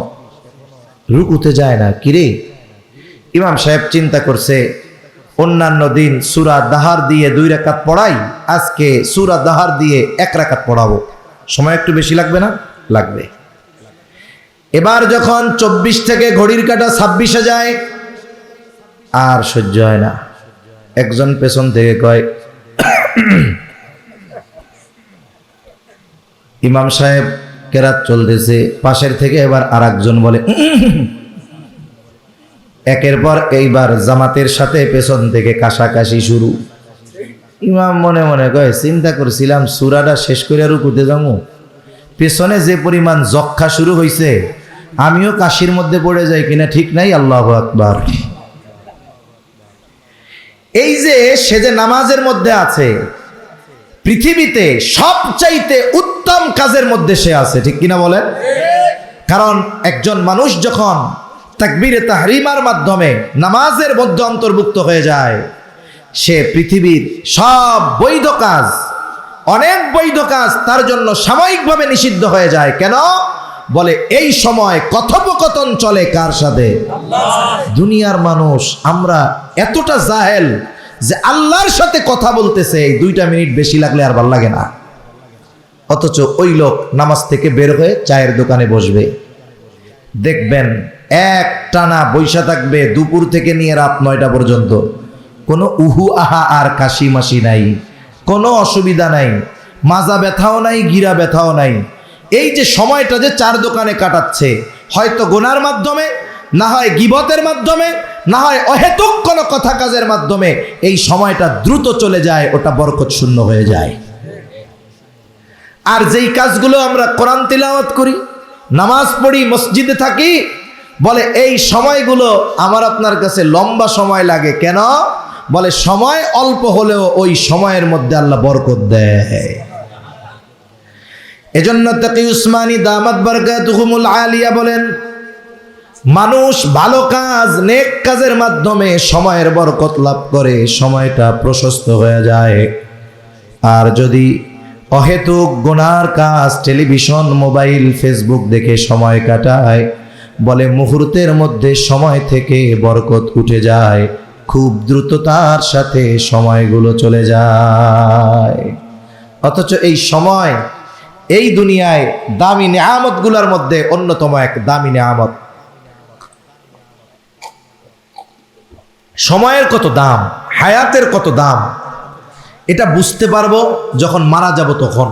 রুকুতে যায় না। কিরে, ইমাম সাহেব চিন্তা করছে, অন্যান্য দিন সূরা দাহার দিয়ে 2 রাকাত পড়াই, আজকে সূরা দাহার দিয়ে 1 রাকাত পড়াবো, সময় একটু বেশি লাগবে না? লাগবে। এবার যখন 24 থেকে ঘড়ির কাঁটা 26-এ যায়, আর সহ্য হয় না। একজন পেছন থেকে কয়, ইমাম সাহেব কেরাত চলতেছে, পাশের থেকে এবার আর একজন বলে, একের পর এইবার জামাতের সাথে পেছন থেকে কাশাকাশি শুরু। ইমাম মনে মনে কয়, চিন্তা করছিলাম সূরাটা শেষ করে রুকুতে যাবো, পেছনে যে পরিমাণ যক্ষা শুরু হয়েছে, আমিও কাশির মধ্যে পড়ে যাই কিনা ঠিক নাই। আল্লাহু আকবার। এই যে সে যে নামাজের মধ্যে আছে, পৃথিবীতে সবচাইতে উত্তম কাজের মধ্যে সে আছে, ঠিক কিনা বলেন? কারণ একজন মানুষ যখন তাকবীরে তাহরিমার মাধ্যমে নামাজের মধ্যে অন্তর্ভুক্ত হয়ে যায়, সে পৃথিবীর সব বৈধ কাজ, অনেক বৈধ কাজ তার জন্য সাময়িকভাবে নিষিদ্ধ হয়ে যায়। কেন? বলে এই সময় কথোপকথন চলে কার সাথে? দুনিয়ার মানুষ আমরা এতটা জাহেল যে আল্লাহর সাথে কথা বলতেছে, এই 2টা মিনিট বেশি লাগলে আর ভালো লাগে না। অথচ ওই লোক নামাজ থেকে বের হয়ে চায়ের দোকানে বসবে, দেখবেন এক টানা বৈশা থাকবে দুপুর থেকে নিয়ে রাত 9টা পর্যন্ত, কোনো উহু আহা আর কাশি মাসি নাই, কোনো অসুবিধা নাই, মাজা ব্যথাও নাই, গিরা ব্যথাও নাই। এই যে সময়টা যে চার দোকানে কাটাচ্ছে, হয়তো গুনার মাধ্যমে, না হয় গীবতের মাধ্যমে, না হয় অহেতুক কোনো কথা কাজের মাধ্যমে, এই সময়টা দ্রুত চলে যায়, ওটা বরকত শূন্য হয়ে যায়। আর যেই কাজগুলো আমরা কোরআন তিলাওয়াত করি, নামাজ পড়ি, মসজিদে থাকি, বলে এই সময়গুলো আমার আপনার কাছে লম্বা সময় লাগে। কেন? বলে সময় অল্প হলেও ওই সময়ের মধ্যে আল্লাহ বরকত দেয়। এজন্য তাকি উসমানী দামাত বারকাতুহুমুল আলিয়া বলেন, মানুষ ভালো কাজ, নেক কাজের মাধ্যমে সময়ের বরকত লাভ করে, সময়টা প্রশস্ত হয়ে যায়। আর যদি অহেতুক গুনার কাজ, টেলিভিশন, মোবাইল, ফেসবুক দেখে সময় কাটায়, বলে মুহূর্তের মধ্যে সময় থেকে বরকত উঠে যায়, খুব দ্রুততার সাথে সময়গুলো চলে যায়। অথচ এই সময় এই দুনিয়ায় দামি নেয়ামতগুলোর মধ্যে অন্যতম এক দামি নেয়ামত। সময়ের কত দাম, হায়াতের কত দাম, এটা বুঝতে পারবো যখন মারা যাব। তখন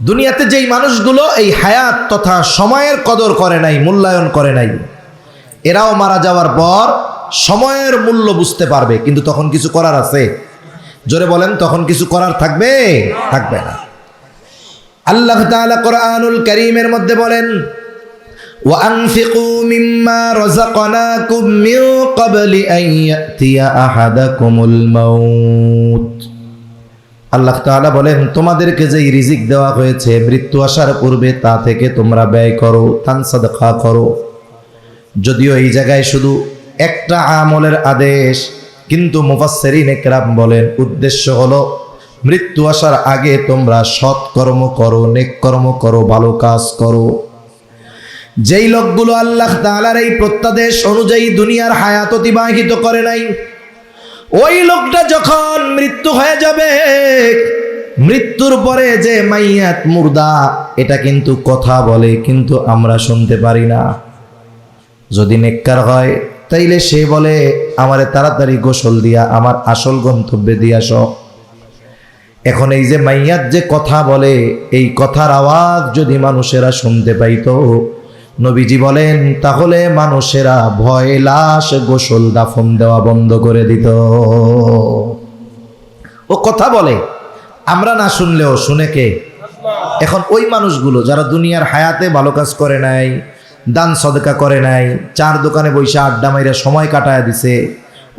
দুনিয়াতে যেই মানুষগুলো এই হায়াত তথা সময়ের কদর করে নাই, মূল্যায়ন করে নাই, এরাও মারা যাওয়ার পর সময়ের মূল্য বুঝতে পারবে। কিন্তু তখন কিছু করার আছে? জোরে বলেন, তখন কিছু করার থাকবে? থাকবে না। আল্লাহ তাআলা কোরআনুল কারীমের মধ্যে বলেন, وَأَنفِقُوا مِمَّا رَزَقْنَاكُم مِّن قَبْلِ أَن يَأْتِيَ أَحَدَكُمُ الْمَوْتُ। আল্লাহ তাআলা বলেন, তোমাদেরকে যেই রিজিক দেওয়া হয়েছে মৃত্যু আসার পূর্বে, তা থেকে তোমরা ব্যয় করো, দান সাদকা করো। যদিও এই জায়গায় শুধু একটা আমলের আদেশ, কিন্তু মুফাসসিরিনে কেরাম বলেন উদ্দেশ্য হলো মৃত্যু আসার আগে তোমরা সৎ কর্ম করো, নেক কর্ম করো, ভালো কাজ করো। যেই লোকগুলো আল্লাহ তাআলার এই প্রত্যাদেশ অনুযায়ী দুনিয়ার হায়াত অতিবাহিত করে নাই, ওই লোকটা যখন মৃত্যু হয়ে যাবে, মৃত্যুর পরে যে মাইয়াত, মুর্দা, এটা কিন্তু কথা বলে, কিন্তু আমরা শুনতে পারি না। যদি নেককার হয় তাইলে সে বলে, আমারে তাড়াতাড়ি গোসল দিয়া আমার আসল গন্তব্যে দিয়ে আসো। এখন এই যে মাইয়াত যে কথা বলে, এই কথার আওয়াজ যদি মানুষেরা শুনতে পাইতো, নবীজি বলেন তাহলে মানুষেরা ভয়ে লাশ গোসল দাফন দেওয়া বন্ধ করে দিত। ও কথা বলে, আমরা না শুনলেও শুনে কে? এখন ওই মানুষগুলো যারা দুনিয়ার হায়াতে ভালো কাজ করে নাই, দান সদকা করে নাই, চার দোকানে বৈশা আড্ডা মাইরা সময় কাটায় দিছে,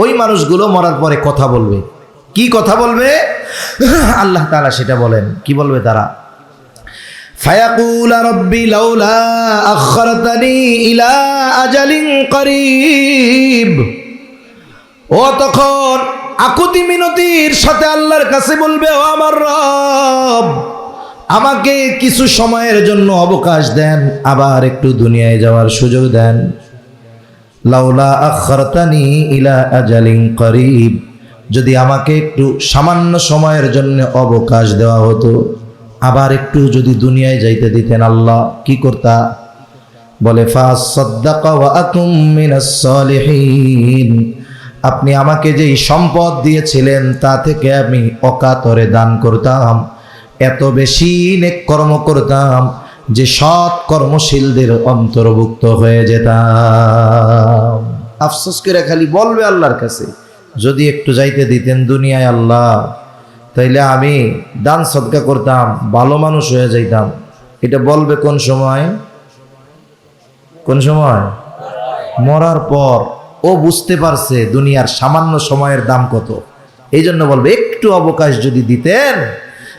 ওই মানুষগুলো মরার পরে কথা বলবে। কি কথা বলবে? আল্লাহ তাআলা সেটা বলেন। কি বলবে তারা? ফায়াকুলা রাব্বি লাউলা আখখারতানি ইলা আজালিন করিব। ও তখন আকুতি মিনতির সাথে আল্লাহর কাছে বলবে, ও আমার রব, আমাকে কিছু সময়ের জন্য অবকাশ দেন, আবার একটু দুনিয়ায় যাওয়ার সুযোগ দেন। লাউলা আখরতানি ইলা আজালিন করিব, যদি আমাকে একটু সামান্য সময়ের জন্য অবকাশ দেওয়া হতো, আবার একটু যদি দুনিয়ায় যাইতে দিতেন আল্লাহ, কি করতা? বলে ফাসাদ্দাকা ওয়া আকুম মিনাস সালিহিন, আপনি আমাকে যেই সম্পদ দিয়েছিলেন তা থেকে আমি অকাতরে দান করতাম, এত বেশি নেক কর্ম করতাম যে সৎ কর্মশীলদের অন্তর্ভুক্ত হয়ে যেতাম। আফসোস করে খালি বলবে আল্লাহর কাছে, যদি একটু যাইতে দিতেন দুনিয়ায় আল্লাহ, তাইলে আমি দান সদকা করতাম, ভালো মানুষ হয়ে যাইতাম। এটা বলবে কোন সময়? কোন সময়? মরার পর। ও বুঝতে পারছে দুনিয়ার সামান্য সময়ের দাম কত, এই জন্য বলবে একটু অবকাশ যদি দিতেন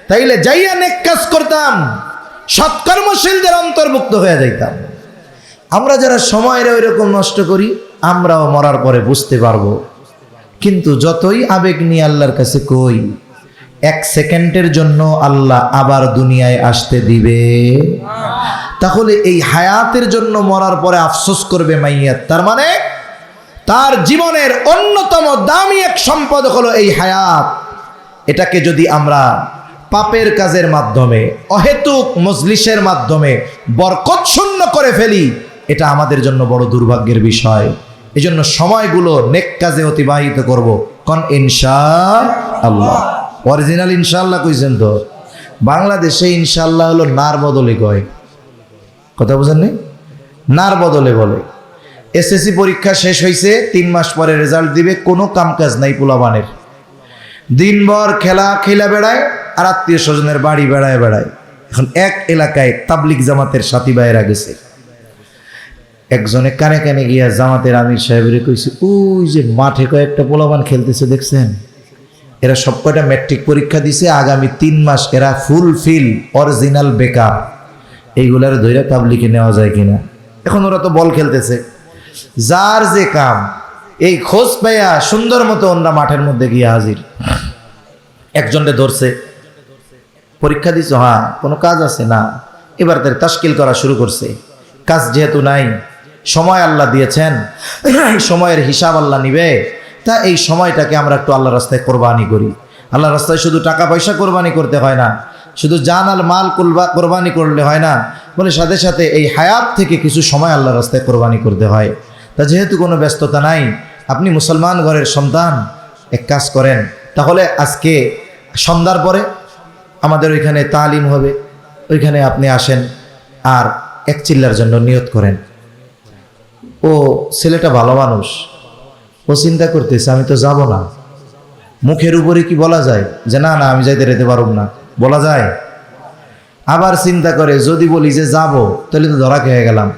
তাইলে যাইয়া নেক কাজ করতাম, সৎকর্মশীলদের অন্তর্ভুক্ত হয়ে যাইতাম। আমরা যারা সময়ের ওইরকম নষ্ট করি, আমরাও মরার পরে বুঝতে পারবো। কিন্তু যতই আবেগ নিয়ে আল্লাহর কাছে কই, এক সেকেন্ডের জন্য আল্লাহ আবার দুনিয়ায় আসতে দিবে? তাহলে এই হায়াতের জন্য মরার পরে আফসোস করবে মাইয়াত, তার মানে তার জীবনের অন্যতম দামি এক সম্পদ হলো এই হায়াত। এটাকে যদি আমরা পাপের কাজের মাধ্যমে, অহেতুক মজলিসের মাধ্যমে বরকত শূন্য করে ফেলি, এটা আমাদের জন্য বড় দুর্ভাগ্যের বিষয়। এজন্য সময়গুলো নেক কাজে অতিবাহিত করব। কোন ইনশাআল্লাহ? অরিজিনাল ইনশাআল্লাহ কইছেন তো? বাংলাদেশে ইনশাআল্লাহ হলো নার বদলে কয়, কথা বুঝেননি? নার বদলে বলে। এসএসসি পরীক্ষা শেষ হয়েছে, 3 মাস পরে রেজাল্ট দিবে, কোনো কামকাজ নাই পোলাবানের, দিনভর খেলা বেড়ায় আর আত্মীয় স্বজনের বাড়ি বেড়ায়। এখন এক এলাকায় তাবলিগ জামাতের সাথী ভাইয়েরা গেছে, একজনে কানে কানে গিয়া জামাতের আমির সাহেবের কইছে, ওই যে মাঠে কয়েকটা পোলাবান খেলতেছে দেখছেন, এরা সব কয়টা ম্যাট্রিক পরীক্ষা দিছে, আগামী 3 মাস এরা ফুলফিল অরিজিনাল বেকার, এইগুলার ধৈর্য তাবলিগে নেওয়া যায় কিনা। এখন ওরা তো বল খেলতেছে, যার যে কাম, এই খোঁজ পাইয়া সুন্দর মতো ওরা মাঠের মধ্যে গিয়ে হাজির। একজনকে ধরছে, পরীক্ষা দিছ? হ্যাঁ। কোনো কাজ আছে? না। এবার তার তাশকিল করা শুরু করছে। কাজ যেহেতু নাই, সময় আল্লাহ দিয়েছেন, সময়ের হিসাব আল্লাহ নিবে, তা এই সময়টাকে আমরা একটু আল্লাহ রাস্তায় কোরবানি করি। আল্লাহ রাস্তায় শুধু টাকা পয়সা কোরবানি করতে হয় না, শুধু জান আর মাল কোরবানি করলে হয় না, বলে সাথে সাথে এই হায়াত থেকে কিছু সময় আল্লাহ রাস্তায় কোরবানি করতে হয়। তা যেহেতু কোনো ব্যস্ততা নাই, আপনি মুসলমান ঘরের সন্তান, এক কাজ করেন, তাহলে আজকে সন্ধ্যার পরে আমাদের ওইখানে তালিম হবে, ওইখানে আপনি আসেন আর এক চিল্লার জন্য নিয়ত করেন। ও ছেলেটা ভালো মানুষ, ও চিন্তা করতেছে আমি তো যাব না। মুখের উপরে কি বলা যায় যে না না আমি যাইতে রেতে পারব না? বলা যায়। আবার চিন্তা করে যদি বলি যে যাব, তাহলে তো ধরা খেয়ে গেলাম।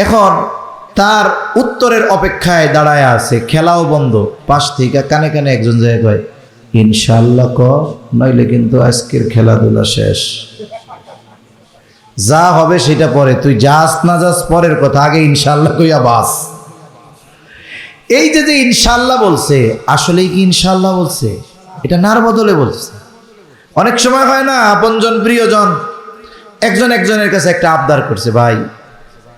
এখন তার উত্তরের অপেক্ষায় দাঁড়ায় আছে, খেলাও বন্ধ। পাশ থেকে কানে কানে একজন যায় কয়, ইনশাআল্লাহ ক, নইলে কিন্তু আজকের খেলাধুলা শেষ। যা হবে সেটা পরে, তুই যাস না যাস পরের কথা, আগে ইনশাআল্লাহ কইয়া বাস। এই যে যে ইনশাআল্লাহ বলছে, আসলেই কি ইনশাআল্লাহ বলছে? এটা নার বদলে বলছে। অনেক সময় হয় না, আপনজন প্রিয়জন একজন একজনের কাছে একটা আবদার করছে, ভাই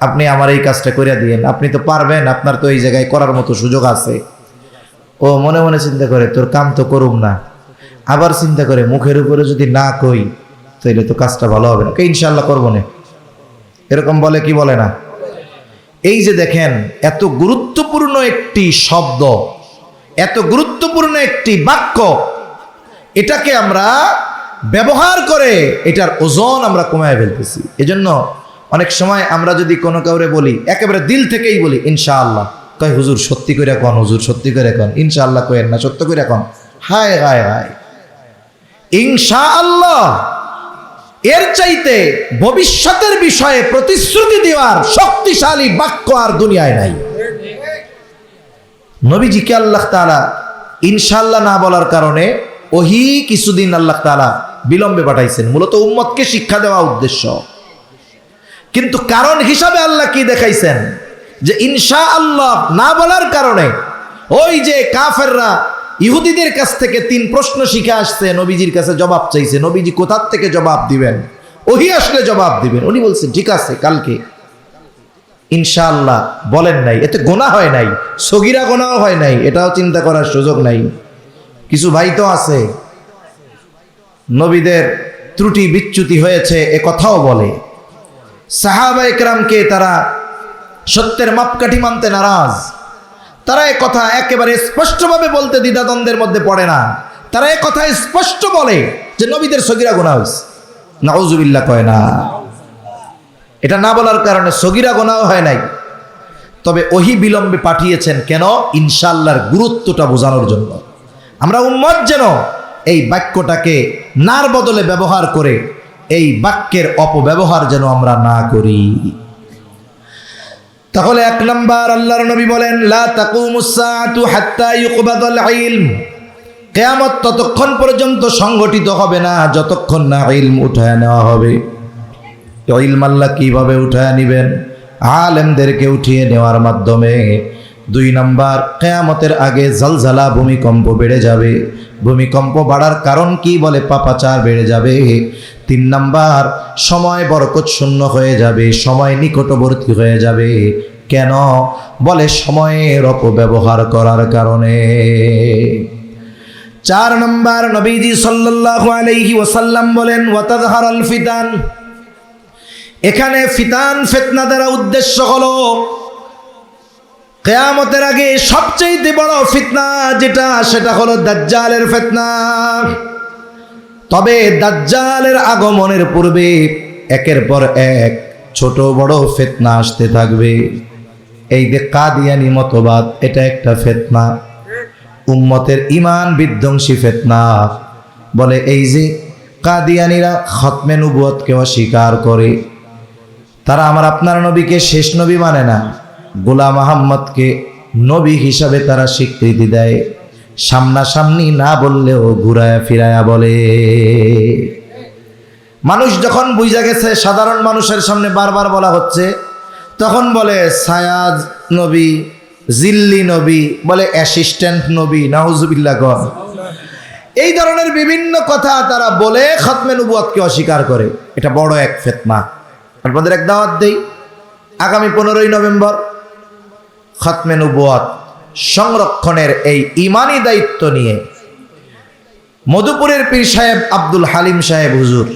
আপনি আমার এই কাজটা করিয়া দিয়েন, আপনি তো পারবেন, আপনার তো এই জায়গায় করার মতো সুযোগ আছে। ও মনে মনে চিন্তা করে তোর কাম তো করুম না, আবার চিন্তা করে মুখের উপরে যদি না কই তাহলে তো কাজটা ভালো হবে না, ইনশাআল্লাহ করবো না, এরকম বলে কি বলে না? এই যে দেখেন, এত গুরুত্বপূর্ণ একটি শব্দ, এত গুরুত্বপূর্ণ একটি বাক্য, এটাকে আমরা ব্যবহার করে এটার ওজন আমরা কমায় ফেলতেছি। এজন্য অনেক সময় আমরা যদি কোনো কাউরে বলি, একেবারে দিল থেকেই বলি ইনশাআল্লাহ, কয় হুজুর সত্যি করে কন, হুজুর সত্যি করে কন, ইনশাআল্লাহ কয়েন না, সত্য করে কন। হায় হায় হায়, ইনশাআল্লাহ এর চাইতে ভবিষ্যতের বিষয়ে প্রতিশ্রুতি দেওয়ার শক্তিশালী বাক্য আর দুনিয়ায় নাই। নবীজিকে আল্লাহ তাআলা ইনশাআল্লাহ না বলার কারণে ওহী কিছুদিন আল্লাহ তাআলা বিলম্বে পাঠাইছেন, মূলত উম্মতকে শিক্ষা দেওয়া উদ্দেশ্য। কিন্তু কারণ হিসাবে আল্লাহ কি দেখাইছেন, যে ইনশাআল্লাহ না বলার কারণে ওই যে কাফেররা ইহুদিদের কাছ থেকে 3 প্রশ্ন শিখে আসছে, নবীজির কাছে জবাব চাইছে। নবীজি কোথার থেকে জবাব দিবেন? ওহী আসলে জবাব দিবেন। উনি বলছেন ঠিক আছে কালকে। ইনশাআল্লাহ বলেন নাই, এতে গোনা হয় নাই, সগীরা গোনাও হয় নাই, এটাও চিন্তা করার সুযোগ নাই। কিছু ভাই তো আছে নবীদের ত্রুটি বিচ্যুতি হয়েছে এ কথাও বলে, সাহাবা একরামকে তারা সত্যের মাপকাঠি মানতে নারাজ, তারা এ কথা একেবারে স্পষ্টভাবে বলতে দ্বিধাদ্বন্দ্বের মধ্যে পড়ে না, তারা এ কথা স্পষ্ট বলে যে নবীদের সগীরা গুনাহ হয়েছে, নাউজুবিল্লাহ কয় না। এটা না বলার কারণে সগীরা গুনাহ হয় নাই, তবে ওহী বিলম্বে পাঠিয়েছেন কেন? ইনশাআল্লাহর গুরুত্বটা বোঝানোর জন্য। আমরা উম্মত যেন এই বাক্যটাকে নার বদলে ব্যবহার করে এই বাক্যের অপব্যবহার যেন আমরা না করি। তাহলে এক নাম্বার, আল্লাহর নবী বলেন লা তাকুমুস সাআতু হাত্তা ইউকবাদাল ইলম, কিয়ামত ততক্ষণ পর্যন্ত সংগঠিত হবে না যতক্ষণ না ইলম উঠায় নেওয়া হবে। ইলম আল্লাহ কিভাবে উঠায় নেবেন? আলেমদেরকে উঠিয়ে নেওয়ার মাধ্যমে। 2 নাম্বার, কিয়ামতের আগে জলজলা ভূমিকম্প বেড়ে যাবে। ভূমিকম্প বাড়ার কারণ কি? বলে পাপাচার বেড়ে যাবে। 3 নাম্বার, সময় বরকত শূন্য হয়ে যাবে, সময় নিকটবর্তী হয়ে যাবে। কেন? বলে সময়ের অপব্যবহার করার কারণে। 4 নাম্বার, নবীজি সাল্লাল্লাহু আলাইহি ওয়াসাল্লাম বলেন ওয়াতাযহারাল ফিতান, এখানে ফিতান ফিতনা দ্বারা উদ্দেশ্য হলো কিয়ামতের আগে সবচেয়ে বড় ফিতনা যেটা, সেটা হলো দাজ্জালের ফিতনা। তবে দাজ্জালের আগমনের পূর্বে একের পর এক ছোট বড় ফিতনা আসতে থাকবে। এই যে কাদিয়ানি মতবাদ, এটা একটা ফিতনা, উম্মতের ঈমান বিধ্বংসী ফিতনা। বলে এই যে কাদিয়ানিরা খতমে নবুয়তকে অস্বীকার করে, তারা আমার আপনার নবীকে শেষ নবী মানে না, গোলাম আহমদকে নবী হিসাবে তারা স্বীকৃতি দেয়, সামনাসামনি না বললেও ঘুরায়া ফিরায়া বলে। মানুষ যখন বুঝা গেছে সাধারণ মানুষের সামনে বারবার বলা হচ্ছে, তখন বলে সায়াদ নবী, জিল্লি নবী, বলে অ্যাসিস্ট্যান্ট নবী, নাউজুবিল্লাহ গণ। এই ধরনের বিভিন্ন কথা তারা বলে খতমে নবুয়তকে অস্বীকার করে। এটা বড় এক ফিতনা। আপনাদের এক দাওয়াত দেই, আগামী 15ই নভেম্বর খতমে নবুয়ত সংরক্ষণের এই ঈমানি দায়িত্ব নিয়ে মধুপুরের পীর সাহেব আব্দুল হালিম সাহেব হুজুর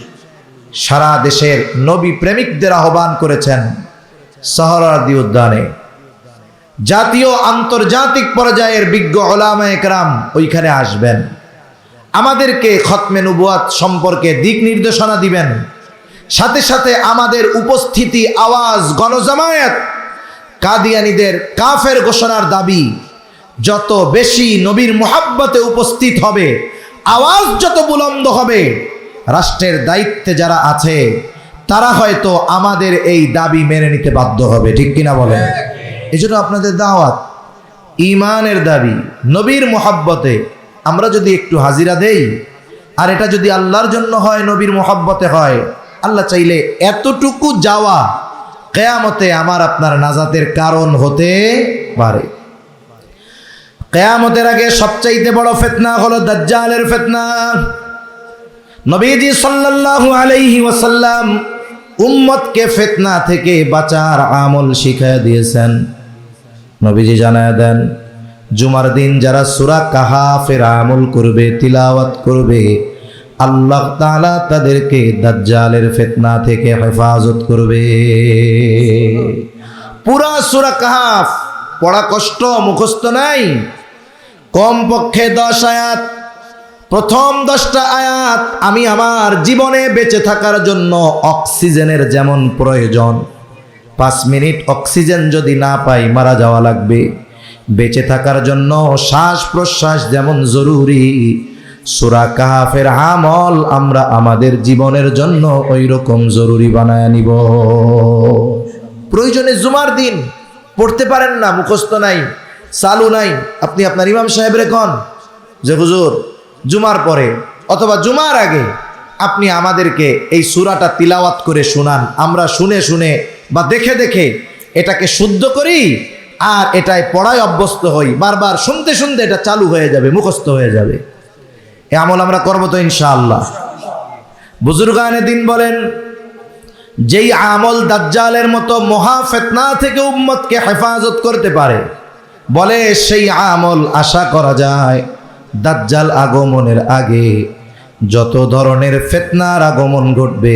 সারা দেশের নবী প্রেমিকদের আহ্বান করেছেন সোহরাওয়ার্দী উদ্যানে। জাতীয় আন্তর্জাতিক পর্যায়ের বিজ্ঞ উলামা একরাম ওইখানে আসবেন, আমাদেরকে খতমে নবুয়ত সম্পর্কে দিক নির্দেশনা দিবেন। সাথে সাথে আমাদের উপস্থিতি, আওয়াজ, গণজামায়াত কাদিয়ানীদের কাফের ঘোষণার দাবি যত বেশি নবীর মুহাব্বতে উপস্থিত হবে, আওয়াজ যত বুলন্দ হবে, রাষ্ট্রের দায়িত্বে যারা আছে তারা হয়তো আমাদের এই দাবি মেনে নিতে বাধ্য হবে। ঠিক কিনা বলেন? এই জন্য আপনাদের দাওয়াত, ঈমানের দাবি, নবীর মুহাব্বতে আমরা যদি একটু হাজিরা দেই, আর এটা যদি আল্লাহর জন্য হয়, নবীর মুহাব্বতে হয়, আল্লাহ চাইলে এতটুকু যাওয়া কিয়ামতে আমার আপনার নাজাতের কারণ হতে পারে। কিয়ামতের আগে সবচাইতে বড় ফিতনা হলো দাজ্জালের ফিতনা। নবীজি সাল্লাল্লাহু আলাইহি ওয়াসাল্লাম উম্মতকে ফিতনা থেকে বাঁচার আমল শিখিয়ে দিয়েছেন। নবীজি জানায় দেন, জুমার দিন যারা সূরা কাহাফের আমল করবে, তিলাওয়াত করবে, আল্লাহ তাআলা তাদেরকে দাজ্জালের ফিতনা থেকে হেফাজত করবে। পুরা সূরা কাহাফ পড়া কষ্ট, মুখস্থ নাই, কমপক্ষে 10 আয়াত। প্রথম 10টা আয়াত আমি আমার জীবনে বেঁচে থাকার জন্য অক্সিজেনের যেমন প্রয়োজন, 5 মিনিট অক্সিজেন যদি না পাই মারা যাওয়া লাগবে। বেঁচে থাকার জন্য শ্বাস প্রশ্বাস যেমন জরুরি, সূরা কাহাফের আমল আমরা আমাদের জীবনের জন্য ওই রকম জরুরি বানায় নিব। প্রয়োজনে জুমার দিন পড়তে পারেন না, মুখস্থ নাই, চালু নাই, আপনি আপনার ইমাম সাহেবরে কন যে হুজুর জুমার পরে অথবা জুমার আগে আপনি আমাদেরকে এই সূরাটা তিলাওয়াত করে শোনান, আমরা শুনে শুনে বা দেখে দেখে এটাকে শুদ্ধ করি আর এটাই পড়ায় অভ্যস্ত হই, বারবার শুনতে শুনতে এটা চালু হয়ে যাবে, মুখস্থ হয়ে যাবে। এ আমল আমরা করবো তো ইনশাআল্লাহ। বুজুর্গানে দিন বলেন, যেই আমল দাজ্জালের মতো মহা ফিতনা থেকে উম্মতকে হেফাজত করতে পারে, বলে সেই আমল আশা করা যায় দাজ্জাল আগমনের আগে যত ধরনের ফিতনার আগমন ঘটবে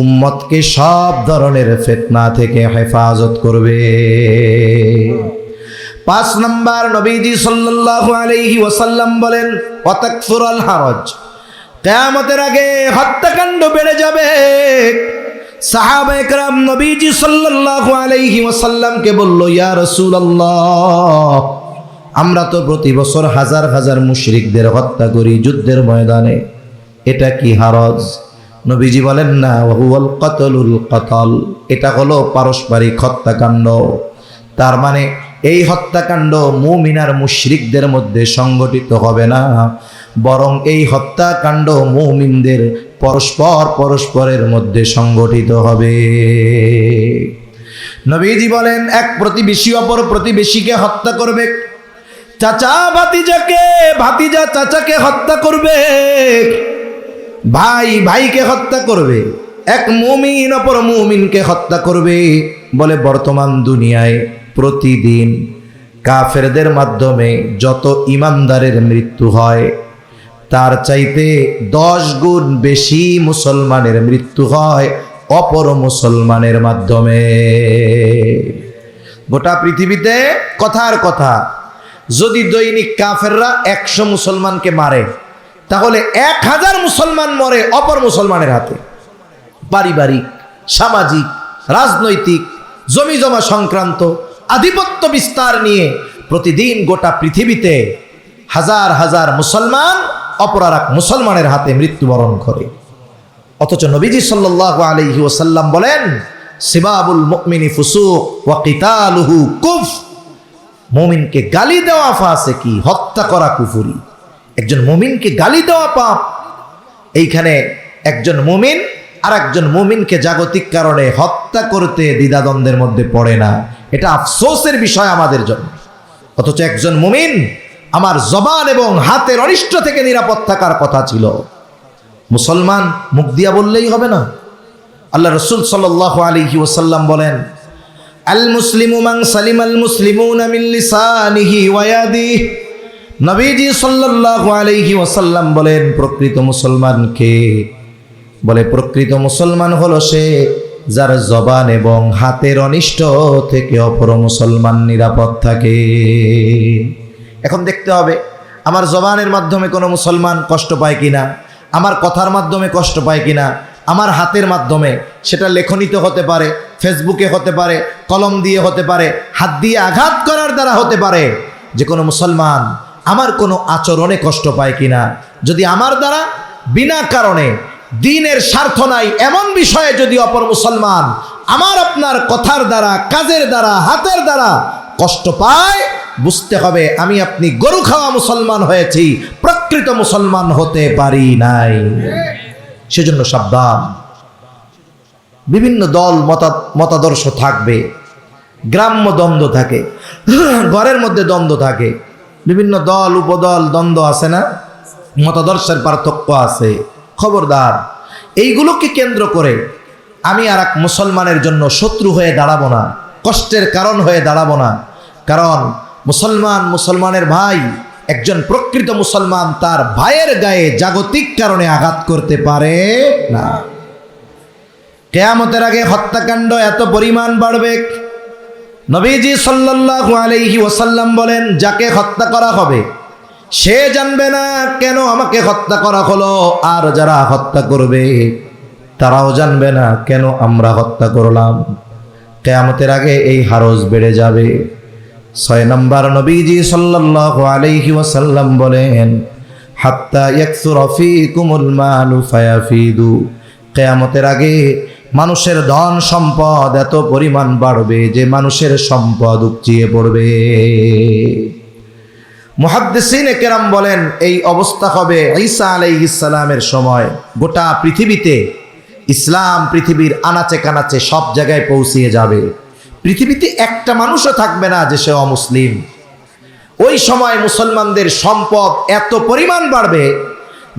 উম্মতকে সব ধরনের ফিতনা থেকে হেফাজত করবে। 5 নম্বর, নবীজি সাল্লাল্লাহু আলাইহি ওয়াসাল্লাম বলেন ওয়াতাকসুরাল হারাজ, কিয়ামতের আগে হত্যাকাণ্ড বেড়ে যাবে। সাহাবায়ে কেরাম নবীজি সাল্লাল্লাহু আলাইহি ওয়াসাল্লামকে বলল, ইয়া রাসূলুল্লাহ, আমরা তো প্রতি বছর হাজার হাজার মুশরিকদের হত্যা করি যুদ্ধের ময়দানে, এটা কি হারাজ? নবীজি বলেন, না, ওয়াহুয়াল কাতলুল কাতাল, এটা হলো পারস্পরিক হত্যাকাণ্ড। তার মানে এই হত্যাকাণ্ড মুমিন আর মুশরিকদের মধ্যে সংগঠিত হবে না, বরং এই হত্যাকাণ্ড মুমিনদের পরস্পরের মধ্যে সংগঠিত হবে। নবীজি বলেন, এক প্রতিবেশী অপর প্রতিবেশীকে হত্যা করবে, চাচা ভাতিজাকে, ভাতিজা চাচাকে হত্যা করবে, ভাই ভাইকে হত্যা করবে, এক মুমিন অপর মুমিনকে হত্যা করবে। বলে বর্তমান দুনিয়ায় প্রতিদিন কাফেরদের মাধ্যমে যত ইমানদারের মৃত্যু হয় তার চাইতে 10 গুণ বেশি মুসলমানের মৃত্যু হয় অপর মুসলমানের মাধ্যমে। গোটা পৃথিবীতে কথার কথা, যদি দৈনিক কাফেররা 100 মুসলমানকে মারে তাহলে 1000 মুসলমান মরে অপর মুসলমানের হাতে। পারিবারিক, সামাজিক, রাজনৈতিক, জমি জমা সংক্রান্ত আধিপত্য বিস্তার নিয়ে প্রতিদিন গোটা পৃথিবীতে হাজার হাজার মুসলমান অপর আর এক মুসলমানের হাতে মৃত্যুবরণ করে। অথচ নবীজি সাল্লাল্লাহু আলাইহি ওয়াসাল্লাম বলেন, সিবাবুল মুমিনি ফুসুক ওয়া কিতালুহু কুফর, মুমিনকে গালি দেওয়া ফাসিকি, হত্যা করা কুফরি। একজন মুমিনকে গালি দেওয়া পাপ। এইখানে একজন মুমিন আর একজন মুমিনকে জাগতিক কারণে হত্যা করতে দ্বিধাদ্বন্দ্বের মধ্যে পড়ে না, এটা আফসোসের বিষয় আমাদের জন্য। অথচ একজন মুমিন আমার জবান এবং হাতের অনিষ্ট থেকে নিরাপদ থাকার কথা ছিল। মুসলমান মুখ দিয়া বললেই হবে না। আল্লাহ রাসূল সাল্লাল্লাহু আলাইহি ওয়াসাল্লাম বলেন, আল মুসলিমু মান সালিমাল মুসলিমুনা মিন লিসানিহি ওয়া ইয়াদিহি। নবীজি সাল্লাল্লাহু আলাইহি ওয়াসাল্লাম বলেন, প্রকৃত মুসলমান কে? বলে প্রকৃত মুসলমান হলো সে যার জবান এবং হাতের অনিষ্ট থেকে অপর মুসলমান নিরাপদ থাকে। এখন দেখতে হবে আমার জবানের মাধ্যমে কোনো মুসলমান কষ্ট পায় কিনা, আমার কথার মাধ্যমে কষ্ট পায় কিনা, আমার হাতের মাধ্যমে, সেটা লেখনীতে হতে পারে, ফেসবুকে হতে পারে, কলম দিয়ে হতে পারে, হাত দিয়ে আঘাত করার দ্বারা হতে পারে, যে কোনো মুসলমান আমার কোনো আচরণে কষ্ট পায় কিনা। যদি আমার দ্বারা বিনা কারণে দ্বীনের স্বার্থ নাই এমন বিষয়ে যদি অপর মুসলমান আমার আপনার কথার দ্বারা, কাজের দ্বারা, হাতের দ্বারা কষ্ট পায়, বুঝতে হবে আমি আপনি গরু খাওয়া মুসলমান হয়েছি, প্রকৃত মুসলমান হতে পারি নাই। সেজন্য সাবধান। বিভিন্ন দল মতাদর্শ থাকবে, গ্রাম্য দ্বন্দ্ব থাকে, ঘরের মধ্যে দ্বন্দ্ব থাকে, বিভিন্ন দল উপদল দ্বন্দ্ব আছে না, মতাদর্শের পার্থক্য আছে। খবরদার, এইগুলোকে কেন্দ্র করে আমি আর এক মুসলমানের জন্য শত্রু হয়ে দাঁড়াবো না, কষ্টের কারণ হয়ে দাঁড়াবো না। কারণ মুসলমানের ভাই, একজন প্রকৃত মুসলমান তার ভাইয়ের গায়ে জাগতিক কারণে আঘাত করতে পারে না। কিয়ামতের আগে হত্যাকাণ্ড এত পরিমাণ বাড়বে, নবীজি সাল্লাল্লাহু আলাইহি ওয়াসাল্লাম বলেন, যাকে হত্যা করা হবে সে জানবে না কেন আমাকে হত্যা করা হলো, আর যারা হত্যা করবে তারাও জানবে না কেন আমরা হত্যা করলাম। কিয়ামতের আগে এই হারজ বেড়ে যাবে। 6 নম্বর, নবীজি সাল্লাল্লাহু আলাইহি ওয়াসাল্লাম বলেন, হাত্তা ইয়াকসুরা ফীকুমুল মালু ফায়াফিদু। কিয়ামতের আগে মানুষের ধন সম্পদ এত পরিমাণ বাড়বে যে মানুষের সম্পদ উপচিয়ে পড়বে। মুহাদ্দিসিনে কেরাম বলেন, এই অবস্থা হবে ঈসা আলাইহিস সালামের সময়। গোটা পৃথিবীতে ইসলাম পৃথিবীর আনাচে কানাচে সব জায়গায় পৌঁছিয়ে যাবে। পৃথিবীতে একটা মানুষও থাকবে না যে সে অমুসলিম। ওই সময় মুসলমানদের সম্পদ এত পরিমাণ বাড়বে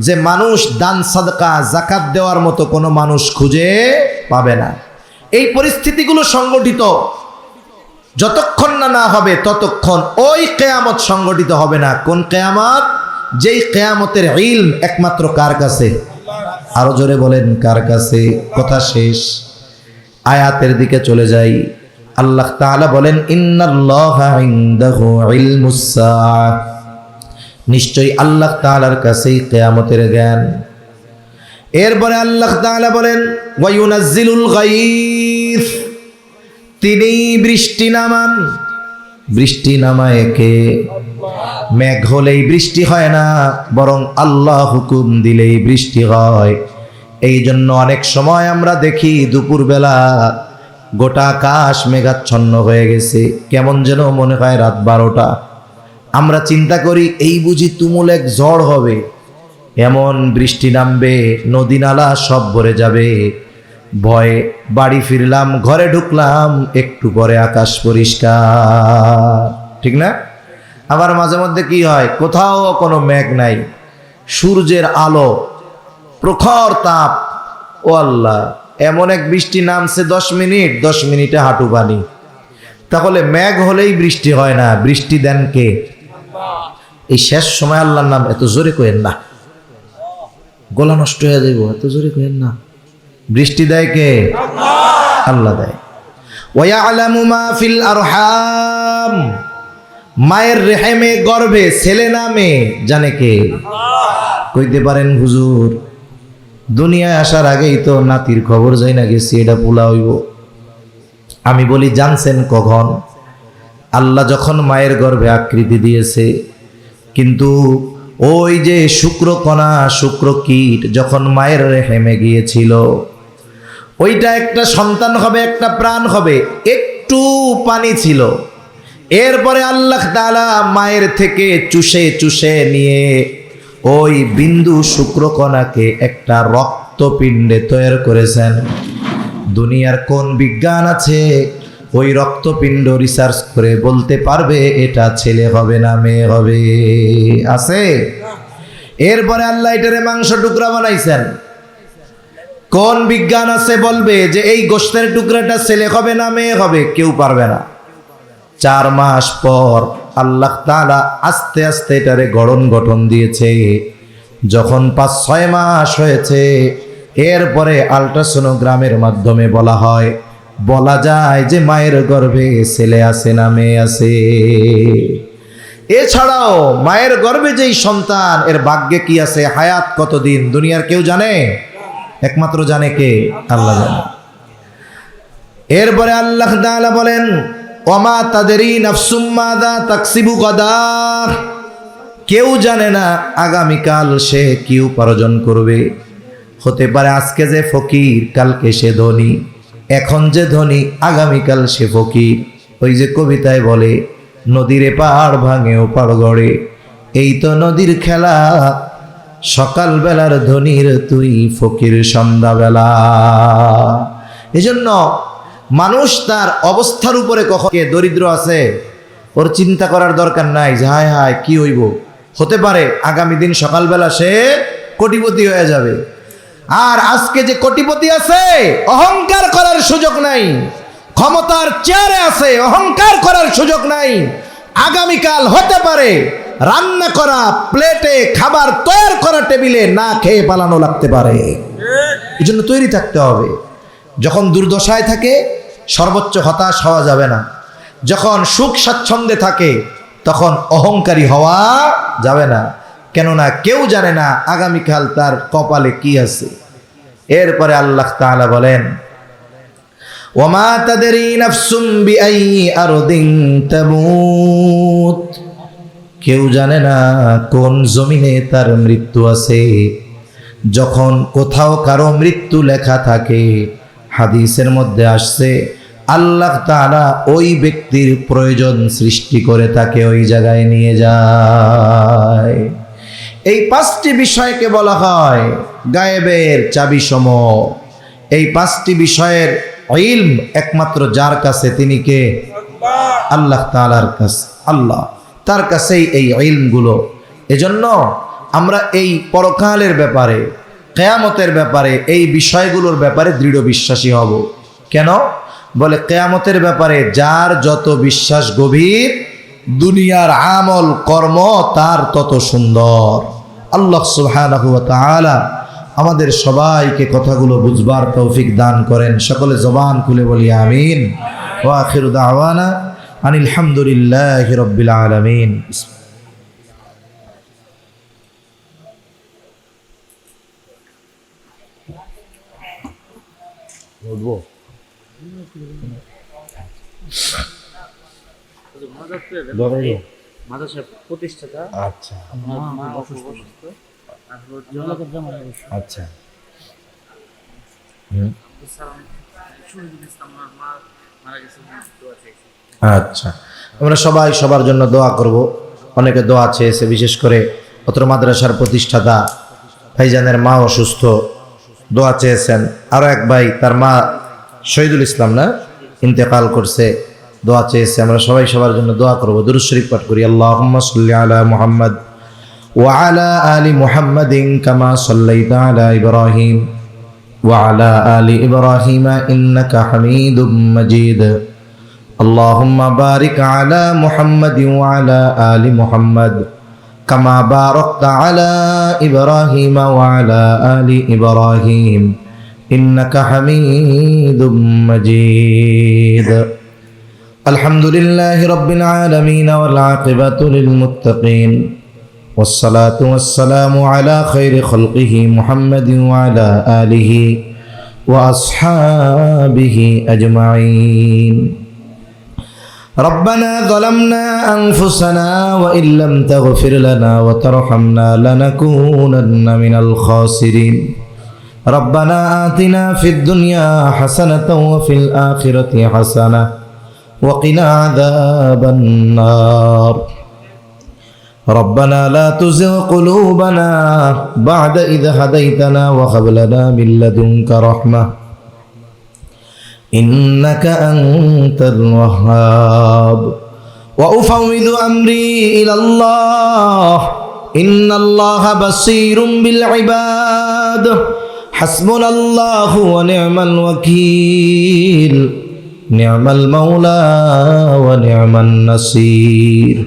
যে মানুষ দান সাদকা যাকাত দেওয়ার মতো কোনো মানুষ খুঁজে পাবে না। এই পরিস্থিতিগুলো সংগঠিত যতক্ষণ না হবে ততক্ষণ ওই কিয়ামত সংগঠিত হবে না। কোন কিয়ামত? যেই কিয়ামতের ইলম একমাত্র কার কাছে? আরো জোরে বলেন, কার কাছে? কথা শেষ। আয়াতের দিকে চলে যাই। আল্লাহ তাআলা বলেন, ইন্নাল্লাহা ইনদাহু ইলমুস সাআহ, নিশ্চয়ই আল্লাহ তাআলার কাছেই কিয়ামতের জ্ঞান। এরপরে আল্লাহ তাআলা বলেন, ওয়া ইউনাজ্জিলুল গায়থ, তিনি বৃষ্টি নামান। বৃষ্টি নামায় কে? মেঘ হলেই বৃষ্টি হয় না, বরং আল্লাহ হুকুম দিলেই বৃষ্টি হয়। এই জন্য অনেক সময় আমরা দেখি দুপুরবেলা গোটা আকাশ মেঘাচ্ছন্ন হয়ে গেছে, কেমন যেন মনে হয় রাত 12টা। আমরা চিন্তা করি এই বুঝি তুমুল এক ঝড় হবে, এমন বৃষ্টি নামবে, নদী নালা সব ভরে যাবে। ভয়ে বাড়ি ফিরলাম, ঘরে ঢুকলাম, একটু পরে আকাশ পরিষ্কার, ঠিক না? আবার মাঝে মধ্যে কি হয়, কোথাও কোনো মেঘ নাই, সূর্যের আলো, প্রখর তাপ। ও আল্লাহ, এমন এক বৃষ্টি নামছে 10 মিনিট, 10 মিনিটে হাঁটু পানি। তাহলে মেঘ হলেই বৃষ্টি হয় না, বৃষ্টি দেন কে? এই শেষ সময় আল্লাহর নাম এত জোরে কইেন না, গলা নষ্ট হয়ে যাইব, এত জোরে কইেন না। বৃষ্টি দেয় কে? আল্লাহ দেয়। ওয়া ইয়ালামু মা ফিল আরহাম, মায়ের রেহেমে গর্ভে ছেলে না মেয়ে জানে কে? কইতে পারেন হুজুর, দুনিয়ায় আসার আগেই তো নাতির খবর যাই না গেছি, এটা পোলা হইব। আমি বলি, জানছেন কখন? আল্লাহ যখন মায়ের গর্ভে আকৃতি দিয়েছে, কিন্তু ওই যে শুক্রকণা, শুক্রকীট যখন মায়ের রেহেমে গিয়েছিল, ওইটা একটা সন্তান হবে, একটা প্রাণ হবে, একটু পানি ছিল। এরপরে আল্লাহ তাআলা মায়ের থেকে চুষে চুষে নিয়ে ওই বিন্দু শুক্রকণাকে একটা রক্তপিণ্ডে তৈরি করেছেন। দুনিয়ার কোন বিজ্ঞান আছে ওই রক্তপিণ্ড রিসার্চ করে বলতে পারবে এটা ছেলে হবে না মেয়ে হবে? আছে? এরপরে আল্লাহ এটারে মাংস টুকরা বানাইছেন। কোন বিজ্ঞান আছে বলবে যে এই গোশতের টুকরাটা ছেলে হবে না মেয়ে হবে? কেউ পারবে না। 4 মাস পর আল্লাহ তাআলা আস্তে আস্তে এটারে গঠন দিয়েছে। যখন 5-6 মাস হয়েছে, এরপরে আল্ট্রাসোনোগ্রামের মাধ্যমে বলা যায় যে মায়ের গর্ভে ছেলে আছে না মেয়ে আছে। এছাড়াও মায়ের গর্ভে যেই সন্তান, এর ভাগ্যে কি আছে, হায়াত কতদিন, দুনিয়ার কেউ জানে? একমাত্র জানে কে? আল্লাহ জানে। এরপরে আল্লাহ তাআলা বলেন, ওমা তাদেরি নাফসুম মাযা তাকসিবু গাদা, কেউ জানে না আগামীকাল সে কি উপার্জন করবে। হতে পারে আজকে যে ফকির, কালকে সে ধনী, এখন যে ধনী, আগামীকাল সে ফকির। ওই যে কবিতায় বলে, নদীর পাড় ভাঙে ও পাড় গড়ে, এই তো নদীর খেলা, সকাল বেলার ধনীর তুই ফকির সন্ধ্যাবেলা। এজন্য মানুষ তার অবস্থার উপরে কখন কে দরিদ্র আছে ওর চিন্তা করার দরকার নাই যে হায় হায় কি হইব। হতে পারে আগামী দিন সকালবেলা সে কোটিপতি হয়ে যাবে। আর আজকে যে কোটিপতি আছে, অহংকার করার সুযোগ নাই। ক্ষমতার চেয়ারে আছে, অহংকার করার সুযোগ নাই। আগামীকাল হতে পারে রান্না করা প্লেটে খাবার তৈরি করা টেবিলে না খেয়ে পালানো লাগতে পারে। এই জন্য তৈরি থাকতে হবে। যখন দুর্দশায় থাকে সর্বোচ্চ হতাশ হওয়া যাবে না। যখন সুখ স্বাচ্ছন্দ্যে থাকে তখন অহংকারী হওয়া যাবে না। কেননা কেউ জানে না আগামীকাল তার কপালে কি আছে। এরপরে আল্লাহ তাআলা বলেন, ওমা তাদরি নাফসুম বিআই আরদিন তামুত, কেউ জানে না কোন জমিনে তার মৃত্যু আছে। যখন কোথাও কারো মৃত্যু লেখা থাকে, হাদিসের মধ্যে আসছে আল্লাহ তাআলা ওই ব্যক্তির প্রয়োজন সৃষ্টি করে তাকে ওই জায়গায় নিয়ে যায়। এই 5টি বিষয়কে বলা হয় গায়েবের চাবিসমূহ। এই 5টি বিষয়ের ইলম একমাত্র যার কাছে, তিনি কে? আল্লাহ তাআলার কাছে। আল্লাহ তার কাছেই এই ইলমগুলো। এজন্য আমরা এই পরকালের ব্যাপারে, কিয়ামতের ব্যাপারে, এই বিষয়গুলোর ব্যাপারে দৃঢ় বিশ্বাসী হব। কেন? বলে কিয়ামতের ব্যাপারে যার যত বিশ্বাস গভীর, দুনিয়ার আমল কর্ম তার তত সুন্দর। আল্লাহ সুবহানাহু ওয়া তাআলা আমাদের সবাইকে কথাগুলো বুঝবার তৌফিক দান করেন। সকলে জবান খুলে বলি আমিন। ওয়া আখিরু দাওয়ানা আনিল হামদুলিল্লাহি রাব্বিল আলামিন। মাদ্রাসার প্রতিষ্ঠাতা। আচ্ছা আমার মা অসুস্থ। আচ্ছা আচ্ছা, আমরা সবাই সবার জন্য দোয়া করব। অনেকে দোয়া চেয়েছে, বিশেষ করে অত্র মাদ্রাসার প্রতিষ্ঠাতা ভাইজানের মা অসুস্থ, দোয়া চেয়েছেন। আরও এক ভাই, তার মা শহীদুল ইসলাম না, ইন্তেকাল করছে, দোয়া চেয়েছে। আমরা সবাই সবার জন্য দোয়া করব। দুরূদ শরীফ পাঠ করি। আল্লাহুম্মা সাল্লি আলা মুহাম্মদ ওয়া আলা আলি মুহাম্মাদিন কামা সাল্লাইতা আলা ইব্রাহিম ওয়া আলা আলি ইব্রাহিম ইন্নাকা হামিদুম মাজিদ। আল্লাহুম্মা বারিক আলা মুহাম্মাদিন ওয়া আলা আলি মুহাম্মদ কামা বারাকতা আলা ইব্রাহিম ওয়া আলা আলি ইব্রাহিম ইন্নাকা হামিদুম মাজিদ। আলহামদুলিল্লাহি রাব্বিল আলামিন ওয়াল আকিবাতু লিল মুত্তাকিন والصلاة والسلام على خير خلقه محمد وعلى آله وأصحابه أجمعين. ربنا ظلمنا أنفسنا وإن لم تغفر لنا وترحمنا لنكونن من الخاسرين. ربنا آتنا في الدنيا حسنة وفي الآخرة حسنة وقنا عذاب النار. ربنا لا تزغ قلوبنا بعد إذ هديتنا وهب لنا من لدنك رحمة إنك أنت الوهاب. وأفوض أمري إلى الله إن الله بصير بالعباد. حسبنا الله ونعم الوكيل نعم المولى ونعم النصير.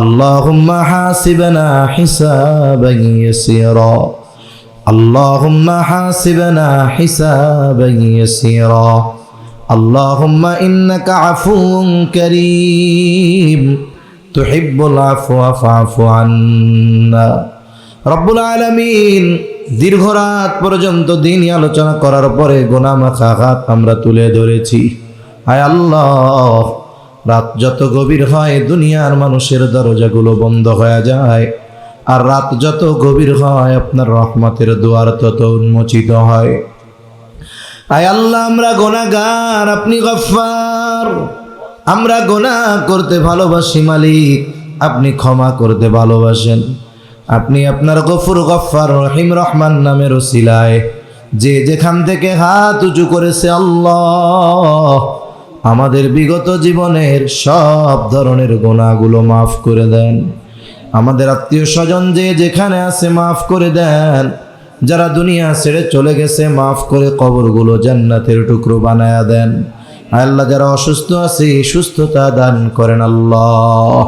اللهم حاسبنا حسابا يسيرا اللهم حاسبنا حسابا يسيرا اللهم إنك عفو كريم تحب العفو فاعف عنا. রব্বুল আলামিন, দীর্ঘ রাত পর্যন্ত দিনই আলোচনা করার পরে গুনাহ মাখা হাত আমরা তুলে ধরেছি। আয় আল্লাহ, রাত যত গভীর হয় দুনিয়ার মানুষের দরজাগুলো বন্ধ হয়ে যায়, আর রাত যত গভীর হয় আপনার রহমতের দুয়ার তত উন্মোচিত হয়। আয় আল্লাহ, আমরা গুনাহগার, আপনি গফফার। আমরা গুনাহ করতে ভালোবাসি মালিক, আপনি ক্ষমা করতে ভালোবাসেন। আপনি আপনার গফুর, গফফার, রহিম, রহমান নামের ওসিলায় যে যেখান থেকে হাত উঁচু করেছে আল্লাহ, আমাদের বিগত জীবনের সব ধরনের গুনাহগুলো মাফ করে দেন। আমাদের আত্মীয় স্বজন যে যেখানে আছে মাফ করে দেন। যারা দুনিয়া ছেড়ে চলে গেছে মাফ করে কবরগুলো জান্নাতের টুকরো বানায়া দেন। আল্লাহ, যারা অসুস্থ আছে সুস্থতা দান করেন আল্লাহ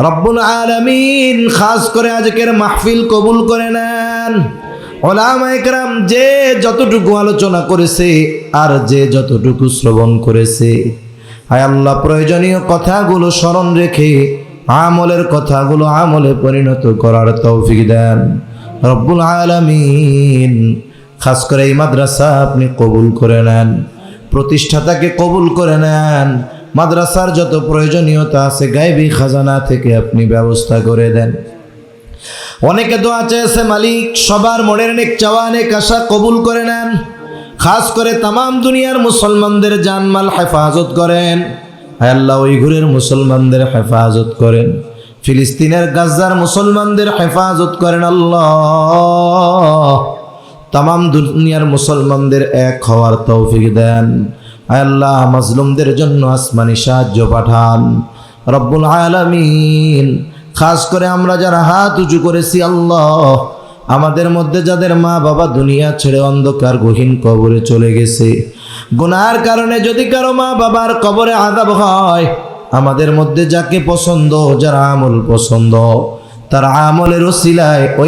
রব্বুল আলামিন। খাস করে আজকের মাহফিল কবুল করে নেন। ওলামায়ে কেরাম যে যতটুকু আলোচনা করেছে আর যে যতটুকু শ্রবণ করেছে, হায় আল্লাহ, প্রয়োজনীয় কথাগুলো স্মরণ রেখে আমলের কথাগুলো আমলে পরিণত করার তৌফিক দেন রব্বুল আলামিন। খাস করে এই মাদ্রাসা আপনি কবুল করে নেন, প্রতিষ্ঠাতাকে কবুল করে নেন। মাদ্রাসার যত প্রয়োজনীয়তা আছে গায়বী খাজানা থেকে আপনি ব্যবস্থা করে দেন। অনেকে দোয়া চেয়েছে মালিক, সবার মনের নেক চাওয়া নেক আশা কবুল করে নেন। খাস করে তামাম দুনিয়ার মুসলমানদের জানমাল হেফাজত করেন। হায় আল্লাহ, উইঘুরের মুসলমানদের হেফাজত করেন, ফিলিস্তিনের গাজার মুসলমানদের হেফাজত করেন আল্লাহ। তামাম দুনিয়ার মুসলমানদের এক হওয়ার তৌফিক দেন। হায় আল্লাহ, মাজলুমদের জন্য আসমানি সাহায্য পাঠান রব্বুল আলামিন। খাস করে আমরা যারা হাত উঁচু করেছি, আল্লাহ আমাদের মধ্যে যাদের মা বাবা দুনিয়া ছেড়ে অন্ধকার গহীন কবরে চলে গেছে, গুনার কারণে যদি কারো মা বাবার কবরে আযাব হয়, আমাদের মধ্যে যাকে পছন্দ, যার আমল পছন্দ, তার আমলের ওসিলায় ওই